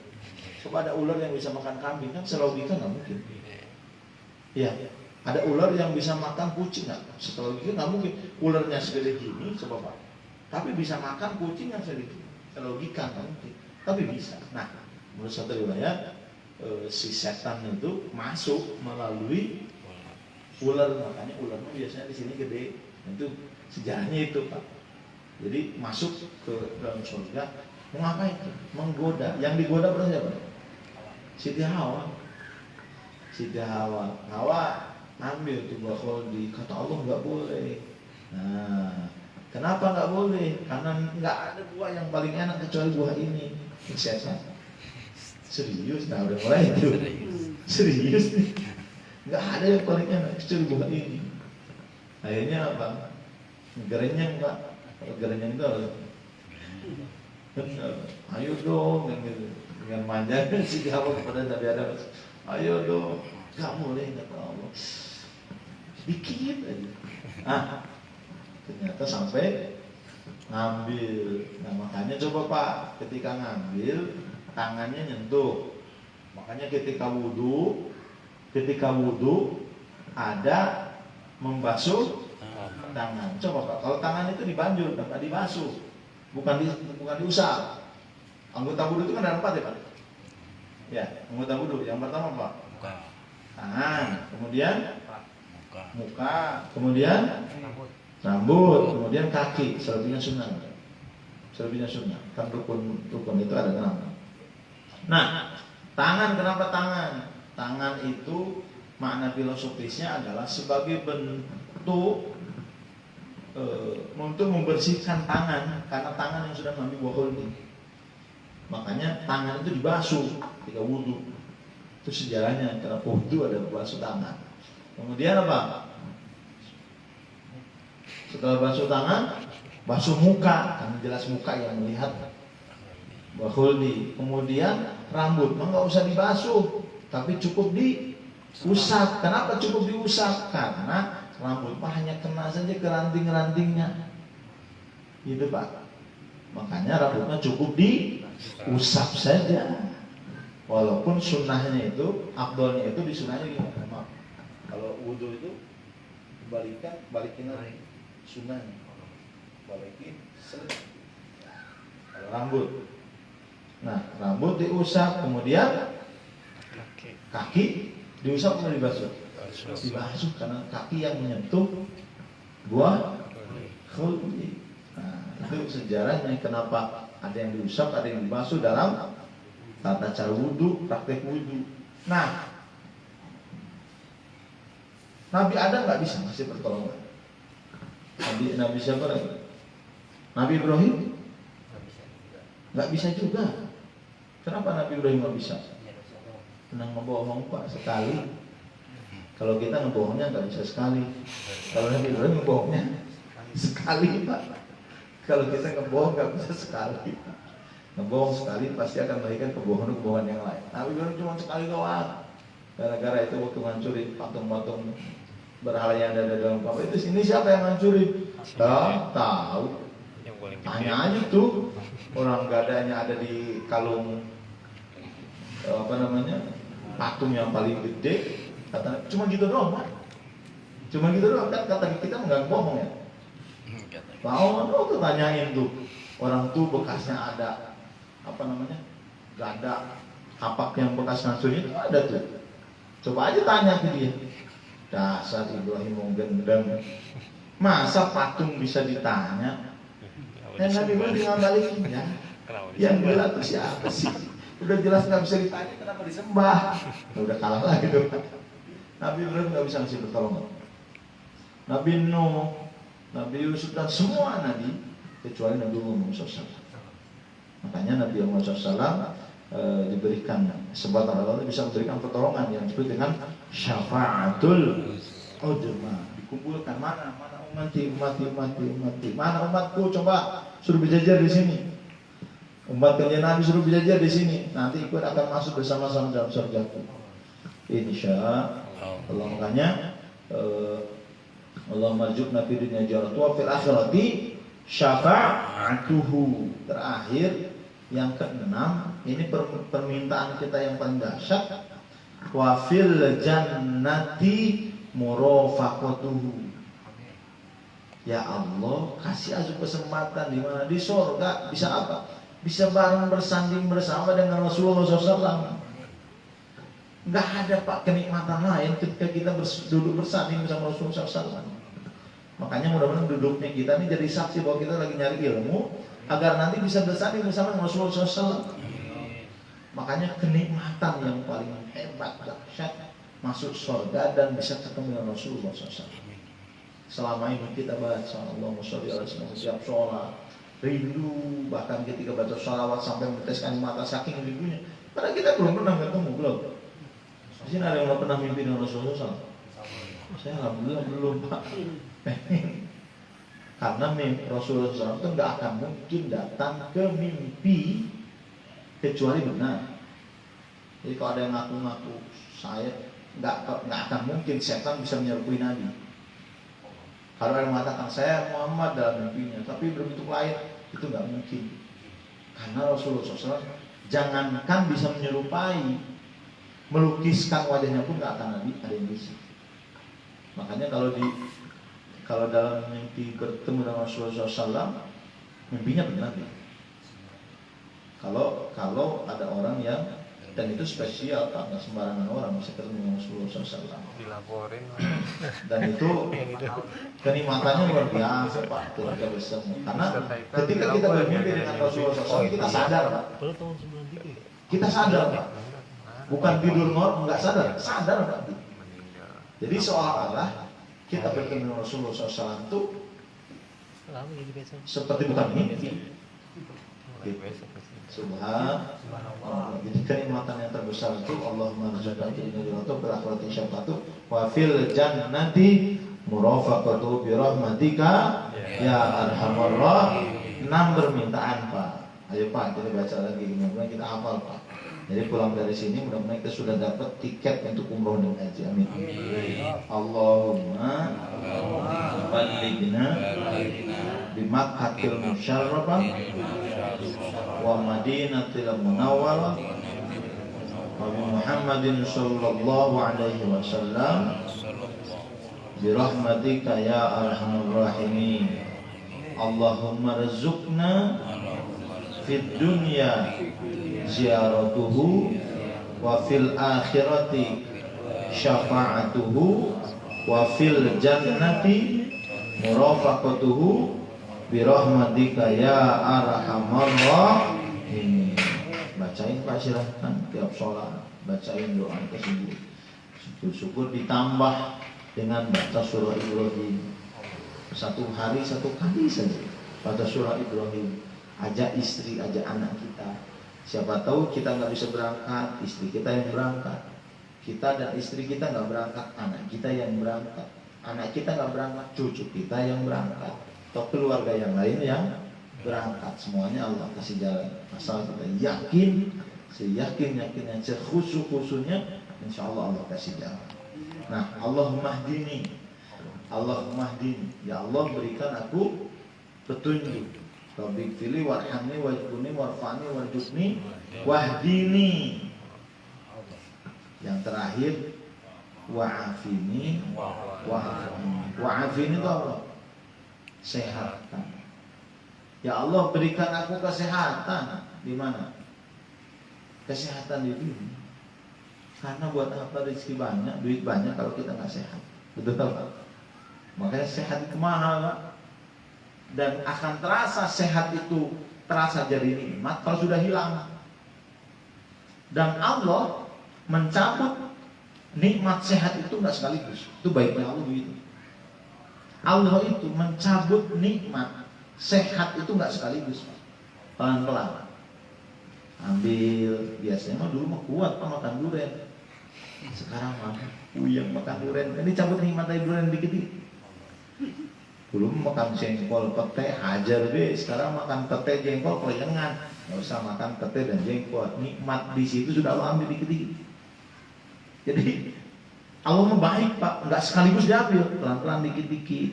Coba ada ular yang bisa makan kambing, kan selogika nggak mungkin. Iya. Ada ular yang bisa makan kucing, nggak? Selogika nggak mungkin. Ularnya segede gini, coba Pak. Tapi bisa makan kucing yang segede gini. Selogika nggak mungkin. Tapi bisa. Nah, menurut satu riwayat si setan itu masuk melalui ular, makanya ularnya biasanya di sini gede. Itu sejarahnya itu Pak. Jadi masuk ke dalam surga, mau ngapain? Menggoda. Yang digoda pada siapa? Siti Hawa. Siti Hawa. Hawa ambil tuh buah khuldi. Kata Allah nggak boleh. Nah, kenapa nggak boleh? Karena nggak ada buah yang paling enak kecuali buah ini. Setan. Serius? Nah udah mulai itu. Serius nih. Nggak ada yang paling enak kecuali buah ini. Akhirnya apa? Gerenyang Pak. Gerenyang itu ayo dong, dengan manja si Hawa kepada Nabi Adam. Ayo dong, nggak boleh, kata Allah. Sedikit aja. Ternyata sampai ngambil. Nah makanya coba Pak, ketika ngambil tangannya nyentuh. Makanya ketika wudhu ada membasuh tangan. Coba Pak, kalau tangan itu dibanjur, nggak dibasuh, bukan diusap. Anggota wudhu itu kan ada 4 ya Pak? Ya, anggota wudhu. Yang pertama Pak, tangan, kemudian muka, kemudian rambut, kemudian kaki. Selebihnya sunnah. Kan rukun itu ada 6. Nah, tangan, kenapa tangan? Tangan itu makna filosofisnya adalah sebagai bentuk untuk membersihkan tangan, karena tangan yang sudah mengambil wahul ini. Makanya tangan itu dibasuh ketika wudhu. Itu sejarahnya, karena wudhu ada basuh tangan. Kemudian apa? Setelah basuh tangan, basuh muka, karena jelas muka yang melihat wahulni. Kemudian rambut, nggak usah dibasuh, tapi cukup diusap. Kenapa cukup diusap? Karena rambut mah hanya kena saja ke ranting-rantingnya, gitu Pak. Makanya rambutnya cukup diusap saja. Walaupun sunnahnya itu, afdolnya itu disunahnya gimana? Maaf. Kalau wudhu itu balikin lagi sunnahnya, balikin selesai. Kalau rambut, nah rambut diusap, kemudian kaki diusap atau dibasuh? Dibasuh, karena kaki yang menyentuh buah khuldi. Nah, itu sejarahnya kenapa ada yang diusap, ada yang dibasuh dalam tata cara wudhu, praktek wudhu. Nah, Nabi Adam nggak bisa ngasih pertolongan. Nabi siapa lagi? Nabi Ibrahim nggak bisa juga. Kenapa Nabi Ibrahim nggak bisa? Tenang ngebohong Pak sekali. Kalau kita ngebohongnya nggak bisa sekali. Kalau Nabi Ibrahim ngebohongnya sekali Pak. Kalau kita ngebohong nggak bisa sekali. Ngebohong sekali pasti akan melahirkan kebohongan yang lain. Nabi Ibrahim cuma sekali doang. Gara-gara itu waktu ngancurin patung-patung berhala yang ada dalam Ka'bah itu, sini siapa yang ngancurin? Tahu. Tanya aja tuh orang gadanya ada di kalung patung yang paling gede. Kata cuma gitu doang Pak. Cuma gitu doang kan, kata kita nggak bohong ya. Tahu tuh tanyain tuh orang tuh bekasnya ada gada kapak yang bekas ngancurin itu ada tuh. Coba aja tanya ke dia. Dasar Ibrahim mau gendeng. Masa patung bisa ditanya? Yang Nabi Ibrahim tinggal balikin ya. Yang gila tuh siapa sih? Udah jelas nggak bisa ditanya, kenapa disembah? Udah kalah lagi tuh. Nabi Ibrahim nggak bisa ngasih pertolongan. Nabi Nuh, Nabi Yusuf dan semua nabi kecuali Nabi Muhammad SAW. Makanya Nabi Muhammad SAW diberikan sebab Allah bisa memberikan pertolongan yang disebut dengan syafaatul udma. Dikumpulkan mana umatku, mana umatku, coba suruh berjajar di sini. Umat kerja Nabi suruh berjajar di sini, nanti ikut akan masuk bersama-sama dalam surgaku. Insya Allah. Makanya Allah marjubna fi dunya jaratu wa fil akhirati syafa'atuhu. Terakhir yang keenam, ini permintaan kita yang paling dahsyat. Wa fil jannati murafaqatuhu. Ya Allah, kasih aja kesempatan di mana? Di surga. Bisa apa? Bisa bareng bersanding bersama dengan Rasulullah SAW. Nggak ada Pak kenikmatan lain ketika kita duduk bersanding bersama Rasulullah SAW. Makanya mudah-mudahan duduknya kita ini jadi saksi bahwa kita lagi nyari ilmu agar nanti bisa bersanding bersama Rasulullah SAW. Makanya kenikmatan yang paling hebat, dahsyat, masuk surga dan bisa ketemu dengan Rasulullah SAW. Selama ini kita baca Allahumma sholli ala sayyidina setiap sholat, rindu, bahkan ketika baca sholawat sampai meneteskan mata saking rindunya. Padahal kita belum pernah ketemu, belum. Di sini ada yang nggak pernah mimpi dengan Rasulullah SAW? Saya alhamdulillah belum Pak. Karena Rasulullah SAW itu nggak akan mungkin datang ke mimpi kecuali benar. Jadi kalau ada yang ngaku-ngaku saya nggak akan mungkin setan bisa menyerupai Nabi. Kalau ada yang mengatakan saya Muhammad dalam mimpinya, tapi berbentuk lain, itu nggak mungkin. Karena Rasulullah SAW jangankan bisa menyerupai, melukiskan wajahnya pun nggak akan ada yang bisa. Makanya kalau dalam mimpi bertemu dengan Rasulullah SAW, mimpinya benar ya. Kalau ada orang yang, dan itu spesial Pak, nggak sembarangan orang bisa ketemu dengan Rasulullah SAW. Dilaporin. Dan itu kenikmatannya luar biasa Pak, keluarga besar. Karena ketika kita bermimpi dengan Rasulullah SAW, kita sadar Pak. Kita sadar Pak. Bukan tidur nggak sadar Pak. Jadi seolah-olah kita bertemu dengan Rasulullah SAW itu seperti bukan mimpi. Subhanallah. Jadi kenikmatan yang terbesar itu Allahumma rizqana bil akhirati syafatu wa fil jannati murafaqatu bi rahmatika ya arhamar rahimin. 6 permintaan Pak. Ayo Pak, kita baca lagi, mudah-mudahan kita hafal Pak. Jadi pulang dari sini mudah-mudahan kita sudah dapat tiket untuk umroh dan haji. Amin. Allahumma ballighna bi Makkahil musyarrafah wa Madinatil munawwarah wa bi Muhammadin sallallahu alaihi wasallam bi rahmatika ya arhamar rahimin. Allahumma rizqna fid dunya ziyaratuhu wa fil akhirati syafa'atuhu wa fil jannati murafaqatuhu bi rahmatika ya arhamar rahimin. Bacain Pak, silahkan tiap sholat bacain doa tersebut. Syukur-syukur ditambah dengan baca surah Ibrahim. Satu hari satu kali saja baca surah Ibrahim. Ajak istri, ajak anak kita. Siapa tahu kita nggak bisa berangkat, istri kita yang berangkat. Kita dan istri kita nggak berangkat, anak kita yang berangkat. Anak kita nggak berangkat, cucu kita yang berangkat. Atau keluarga yang lain yang berangkat. Semuanya Allah kasih jalan. Asal kita yakin, seyakin-yakinnya, sekhusu-khusunya, insya Allah Allah kasih jalan. Nah, Allahumma hdini, Allahumma hdini. Ya Allah berikan aku petunjuk. Rabbi fili warhamni wajbuni warfani warjubni wahdini. Yang terakhir wa'afini wa'afini. Wa'afini itu apa? Sehatkan. Ya Allah berikan aku kesehatan. Di mana? Kesehatan di dunia. Karena buat apa rezeki banyak, duit banyak kalau kita nggak sehat. Betul Pak? Makanya sehat itu mahal Pak. Dan akan terasa sehat itu terasa jadi nikmat kalau sudah hilang. Dan Allah mencabut nikmat sehat itu nggak sekaligus. Itu baiknya Allah begitu. Allah itu mencabut nikmat sehat itu nggak sekaligus, pelan-pelan. Ambil, biasanya mah dulu mah kuat Pak makan durian. Sekarang mah puyeng makan durian. Ini cabut nikmat dari durian dikit-dikit. Dulu makan jengkol pete hajar be, sekarang makan pete jengkol kelayangan. Nggak usah makan pete dan jengkol. Nikmat di situ sudah Allah ambil dikit-dikit. Jadi Allah mah baik Pak, nggak sekaligus diambil, pelan-pelan dikit-dikit.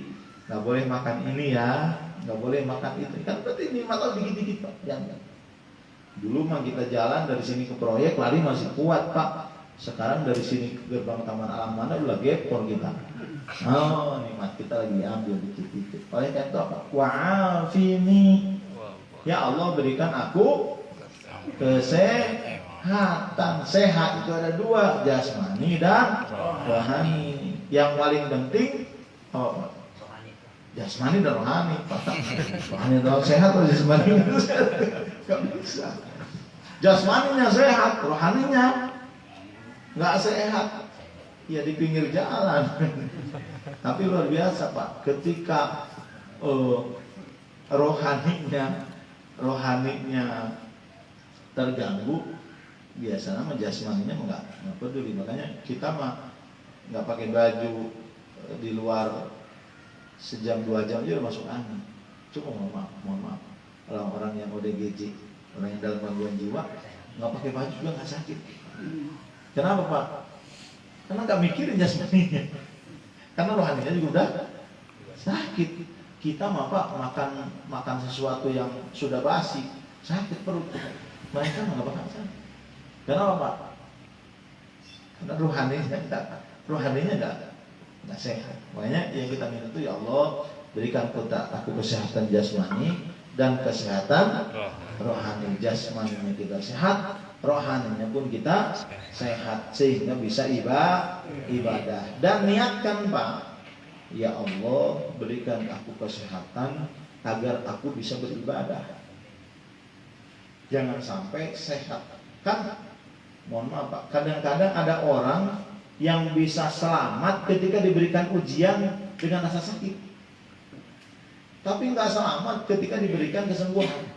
Nggak boleh makan ini ya, nggak boleh makan itu. Kan berarti nikmat Allah dikit-dikit Pak. Jangan. Dulu mah kita jalan dari sini ke proyek lari masih kuat Pak. Sekarang dari sini ke gerbang Taman Alam mana udah gepor kita. Oh, nikmat kita lagi ambil dikit-dikit. Oleh karena itu apa? Wa'afini. Ya Allah berikan aku kesehatan. Sehat itu ada 2, jasmani dan rohani. Yang paling penting jasmani dan rohani. Rohani doang sehat atau jasmani sehat? Gak bisa. Jasmaninya sehat, rohaninya nggak sehat. Ya di pinggir jalan. Tapi luar biasa Pak, ketika rohaninya terganggu, biasanya mah jasmaninya nggak peduli. Makanya kita mah nggak pakai baju di luar sejam 2 jam aja udah masuk angin. Cuma mohon maaf, orang-orang yang ODGJ, orang yang dalam gangguan jiwa, nggak pakai baju juga nggak sakit. Kenapa Pak? Karena nggak mikirin jasmaninya. Karena rohaninya juga sakit. Kita Pak makan sesuatu yang sudah basi, sakit perut. Mereka nggak bakal sakit. Kenapa Pak? Karena rohaninya nggak sehat. Makanya yang kita minta itu, ya Allah, berikan aku kesehatan jasmani dan kesehatan rohani. Jasmaninya kita sehat, rohaninya pun kita sehat, sehingga bisa ibadah. Dan niatkan Pak, ya Allah, berikan aku kesehatan agar aku bisa beribadah. Jangan sampai sehat. Kan, mohon maaf Pak, kadang-kadang ada orang yang bisa selamat ketika diberikan ujian dengan rasa sakit, tapi nggak selamat ketika diberikan kesembuhan.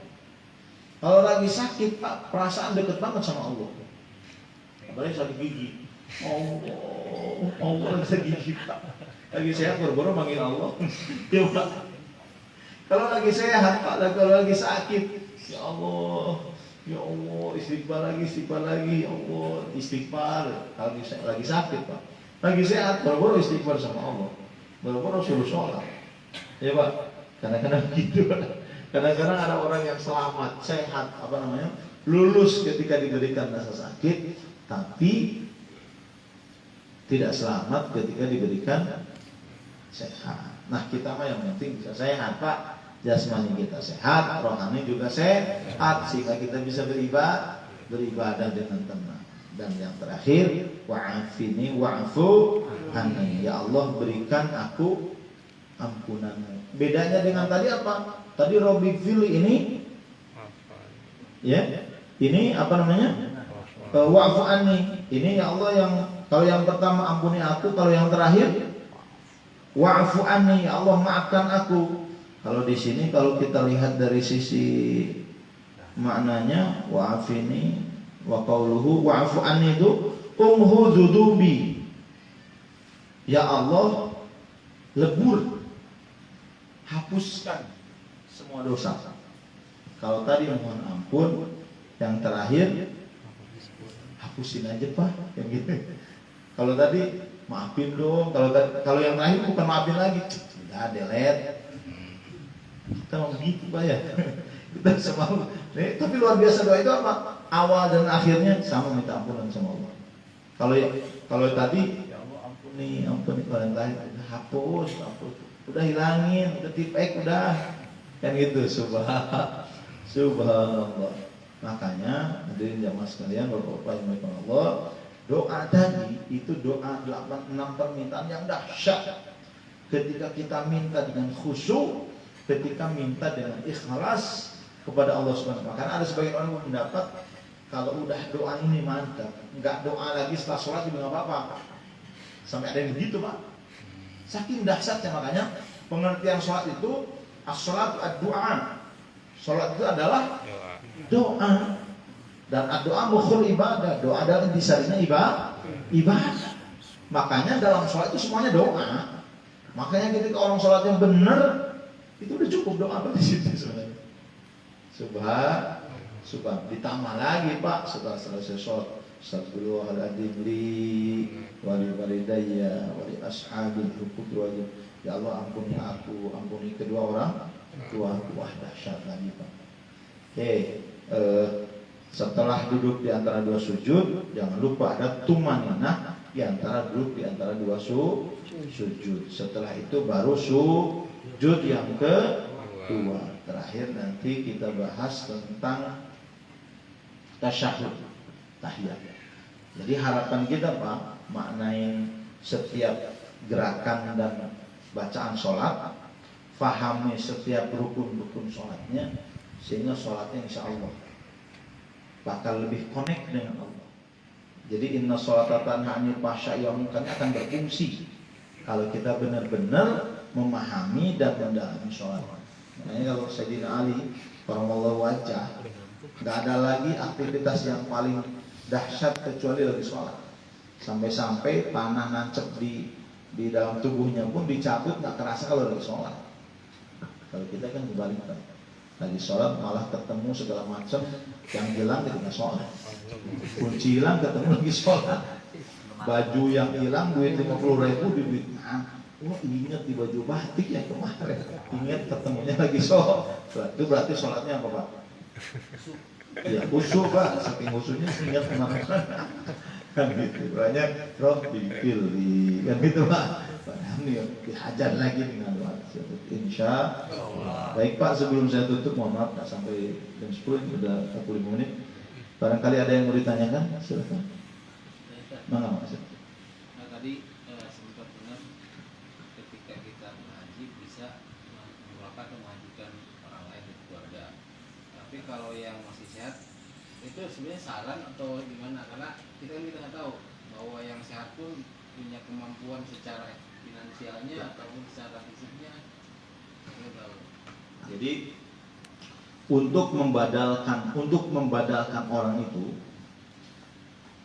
Kalau lagi sakit Pak, perasaan deket banget sama Allah. Apalagi sakit gigi, Allah lagi sakit gigi Pak. Lagi sehat boro-boro manggil Allah. Ya Pak. Kalau lagi sehat Pak, kalau lagi sakit, ya Allah, istighfar lagi, ya Allah, istighfar. Kalau lagi sakit Pak, lagi sehat boro-boro istighfar sama Allah, boro-boro suruh sholat. Ya Pak, kadang-kadang gitu. Kadang-kadang ada orang yang selamat, sehat, lulus ketika diberikan rasa sakit, tapi tidak selamat ketika diberikan sehat. Nah, kita mah yang penting bisa sehat Pak. Jasmani kita sehat, rohani juga sehat, sehingga kita bisa beribadah dengan tenang. Dan yang terakhir, wa'afini wa'fu anni. Ya Allah, berikan aku ampunan-Mu. Bedanya dengan tadi apa? Tadi Robbi Fili ini, ya, ini wa'fu anni. Ini ya Allah, yang kalau yang pertama ampuni aku, kalau yang terakhir wa'fu anni, ya Allah maafkan aku. Kalau di sini kalau kita lihat dari sisi maknanya, wa'afini wa qauluhu wa'fu anni itu umhu dudubi. Ya Allah, lebur, hapuskan semua dosa. Kalau tadi mohon ampun, yang terakhir hapusin aja Pak, yang gitu. Kalau tadi maafin dong, kalau yang terakhir bukan maafin lagi, udah delete. Kita mau begitu Pak ya. Kita sama. Tapi luar biasa doa itu apa? Awal dan akhirnya sama, minta ampunan sama Allah. Kalau tadi, ya Allah ampuni. Kalau yang terakhir udah hapus, udah hilangin, udah tipek, udah. Kan gitu, subhanallah. Makanya hadirin jamaah sekalian, Bapak-bapak yang dirahmati Allah, doa tadi itu doa 6 permintaan yang dahsyat. Ketika kita minta dengan khusyuk, ketika minta dengan ikhlas kepada Allah Subhanahu wa taala. Karena ada sebagian orang yang mendapat kalau udah doa ini mantap, enggak doa lagi setelah sholat juga enggak apa-apa. Sampai ada yang begitu Pak. Saking dahsyatnya, makanya pengertian sholat itu as-sholatu ad-du'a. Sholat itu adalah doa. Dan ad-du'a mukhul ibadah. Doa adalah intisarinya ibadah. Makanya dalam sholat itu semuanya doa. Makanya ketika orang sholat yang benar, itu udah cukup doa di situ sebenarnya. Subhan. Ditambah lagi Pak setelah selesai sholat, astagfirullahaladzim li wali walidayya wali ashabil huquq wajib. Ya Allah, ampuni aku, ampuni kedua orang tua. Wah, dahsyat lagi Pak. Oke, setelah duduk di antara dua sujud, jangan lupa ada tumaninah di antara duduk di antara dua sujud. Setelah itu baru sujud yang kedua. Terakhir nanti kita bahas tentang tasyahud, tahiyat. Jadi harapan kita Pak, maknain setiap gerakan dan bacaan sholat, fahami setiap rukun-rukun sholatnya, sehingga sholatnya insya Allah bakal lebih connect dengan Allah. Jadi inna sholata tanha 'anil fahsya'i wal munkar akan berfungsi kalau kita benar-benar memahami dan mendalami sholat. Makanya kalau Sayyidina Ali karamallahu wajhah, nggak ada lagi aktivitas yang paling dahsyat kecuali lagi sholat. Sampai-sampai panah nancep di dalam tubuhnya pun dicabut nggak terasa kalau lagi sholat. Kalau kita kan kebalikan, lagi sholat malah ketemu segala macam yang hilang ketika sholat. Kunci hilang ketemu lagi sholat. Baju yang hilang, duit 50.000 di duit. oh ingat di baju batik ya kemarin, ingat ketemunya lagi sholat. Itu berarti sholatnya apa Pak? Ya khusyuk Pak, saking khusyuknya ingat kemarin kan gitu. Banyak roh dipilih kan gitu Pak. Padahal nih dihajar lagi dengan doa. Insya Allah. Baik Pak, sebelum saya tutup, mohon maaf nggak sampai jam 10, sudah 45 menit. Barangkali ada yang mau ditanyakan, silakan. Mana Mas? Nah tadi sempat dengar ketika kita mengaji bisa mengeluarkan atau mengajukan orang lain di keluarga. Tapi kalau yang masih sehat itu sebenarnya saran atau gimana? Karena kita kan nggak tahu bahwa yang sehat pun punya kemampuan secara finansialnya ataupun secara fisiknya. Kita tahu. Jadi untuk membadalkan orang itu,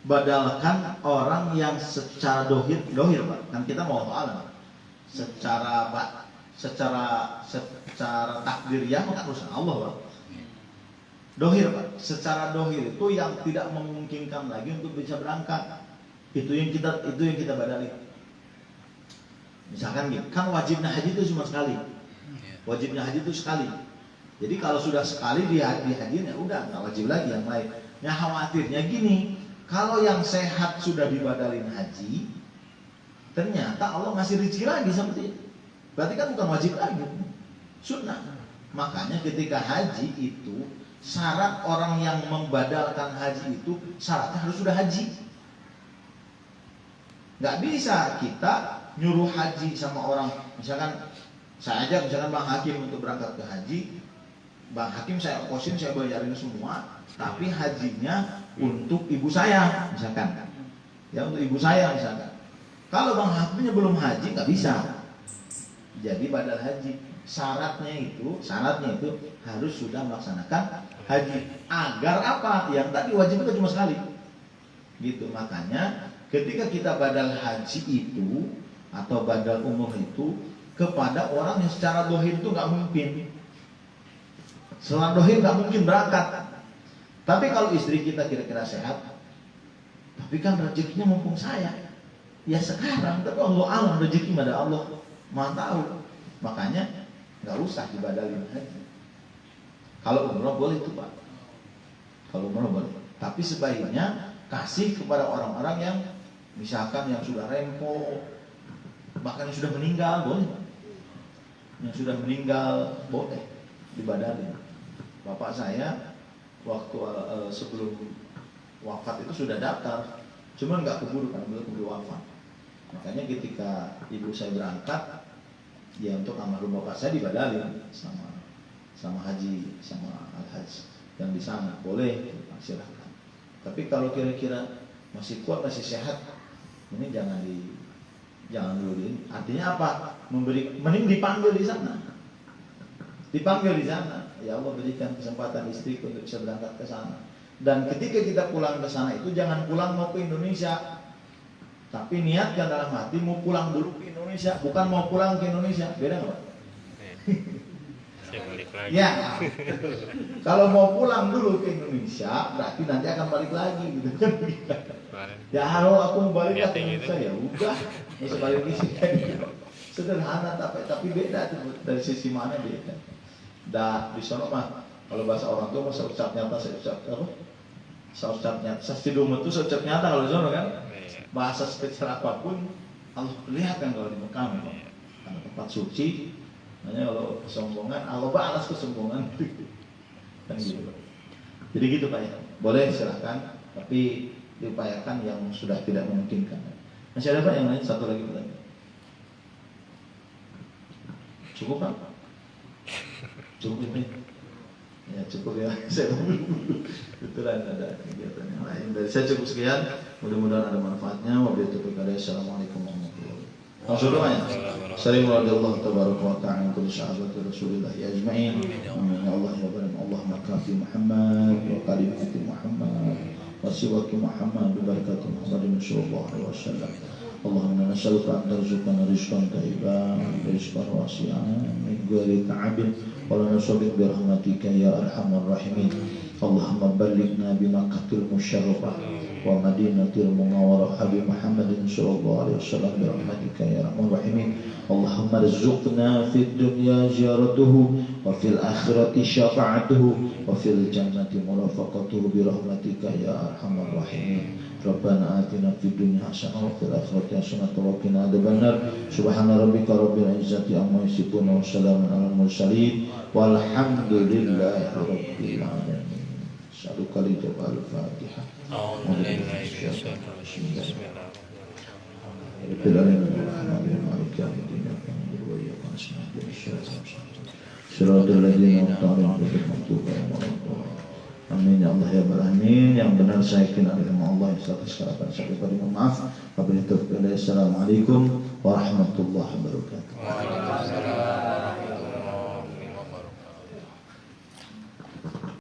badalkan orang yang secara dohir Pak, kan kita mau alam secara takdiriyah kan urusan Allah Pak. Dohir Pak, secara dohir itu yang tidak memungkinkan lagi untuk bisa berangkat, itu yang kita badali. Misalkan gitu, kan wajibnya haji itu cuma sekali, wajibnya haji itu sekali. Jadi kalau sudah sekali di haji ya udah nggak wajib lagi yang lain. Yang khawatirnya gini, kalau yang sehat sudah dibadalin haji, ternyata Allah ngasih rezeki lagi seperti itu. Berarti kan bukan wajib lagi, sunnah. Makanya ketika haji itu syarat orang yang membadalkan haji itu syaratnya harus sudah haji. Nggak bisa kita nyuruh haji sama orang, misalkan saya ajak misalkan Bang Hakim untuk berangkat ke haji, Bang Hakim saya kosin, saya bayarin semua, tapi hajinya untuk ibu saya misalkan, ya untuk ibu saya misalkan. Kalau Bang Hakimnya belum haji nggak bisa. Jadi badal haji syaratnya itu harus sudah melaksanakan haji. Agar apa? Yang tadi wajib itu cuma sekali. Gitu. Makanya ketika kita badal haji itu atau badal umroh itu kepada orang yang secara dohir itu nggak mungkin. Secara dohir nggak mungkin berangkat. Tapi kalau istri kita kira-kira sehat, tapi kan rezekinya mumpung saya, ya sekarang. Tapi Allah alam rezeki pada Allah Maha tahu. Makanya nggak usah dibadalin haji. Kalau umroh boleh itu Pak. Kalau umroh boleh. Tapi sebaiknya kasih kepada orang-orang yang misalkan yang sudah rempo, bahkan yang sudah meninggal boleh Pak. Yang sudah meninggal boleh dibadalin. Bapak saya waktu sebelum wafat itu sudah daftar, cuma nggak keburu karena beliau keburu wafat. Makanya ketika ibu saya berangkat, ya untuk almarhum bapak saya dibadalin sama haji, sama al-hajj yang di sana boleh, silahkan. Tapi kalau kira-kira masih kuat, masih sehat, ini jangan dulu ini. Artinya apa? Mending dipanggil di sana. Dipanggil di sana. Ya Allah berikan kesempatan istriku untuk bisa berangkat ke sana. Dan ketika kita pulang ke sana itu jangan pulang mau ke Indonesia, tapi niatkan dalam hati mau pulang dulu ke Indonesia, bukan mau pulang ke Indonesia. Beda nggak? Saya balik lagi. Ya. Kalau mau pulang dulu ke Indonesia, berarti nanti akan balik lagi gitu kan. Ya kalau aku mau balik ke Indonesia ya udah, bisa balik ke sini. Sederhana tapi beda dari sisi mana beda. Dah di sana mah kalau bahasa orang tua mah seucap nyata seucap apa? Seucap nyata. Sasidum itu seucap nyata kalau di sana kan. Bahasa sekecil apapun Allah lihat kan kalau di Mekah memang karena tempat suci. Makanya kalau kesombongan Allah balas kesombongan kan gitu. Jadi gitu Pak ya. Boleh silakan, tapi diupayakan yang sudah tidak memungkinkan. Masih ada Pak yang lain? Satu lagi pertanyaan. Cukup Pak? Cukup nih. Ya cukup ya. Saya kebetulan ada kegiatan yang lain. Dari saya cukup sekian. Mudah-mudahan ada manfaatnya. Wabillahi taufiq. Assalamualaikum warahmatullahi wabarakatuh. Langsung doanya. Salam radhiyallahu tabaraka wa ta'ala kulli sahabati Rasulillah ajma'in. Amin ya Allah ya Rabbana. Allahumma kafi Muhammad wa kalimati Muhammad wa siwaki Muhammad bi barakati Muhammadin sallallahu alaihi wasallam. Allahumma nas'aluka an tarzuqana rizqan thayyiban rizqan wasi'an min ghairi ta'abin wa la nas'aluka bi rahmatika ya arhamar rahimin. Allahumma ballighna bi makkahil musyarrafah ومدينة المنورة حبيب محمد صلى الله عليه وسلم برحمتك يا أرحم الراحمين. اللهم ارزقنا في الدنيا زيارته وفي الآخرة شفاعته وفي الجنة مرافقته برحمتك يا أرحم الراحمين. ربنا آتنا في الدنيا حسنة وفي الآخرة حسنة وقنا عذاب النار. سبحان ربك رب العزة عما يصفون وسلام على المرسلين والحمد لله رب العالمين. Satu kali coba Al-Fatihah. Amin ya Allah ya Rabbal alamin. Yang benar saya yakin adalah Allah, yang salah sekalian saya beri maaf. Wabillahi taufiq. Assalamualaikum warahmatullahi wabarakatuh.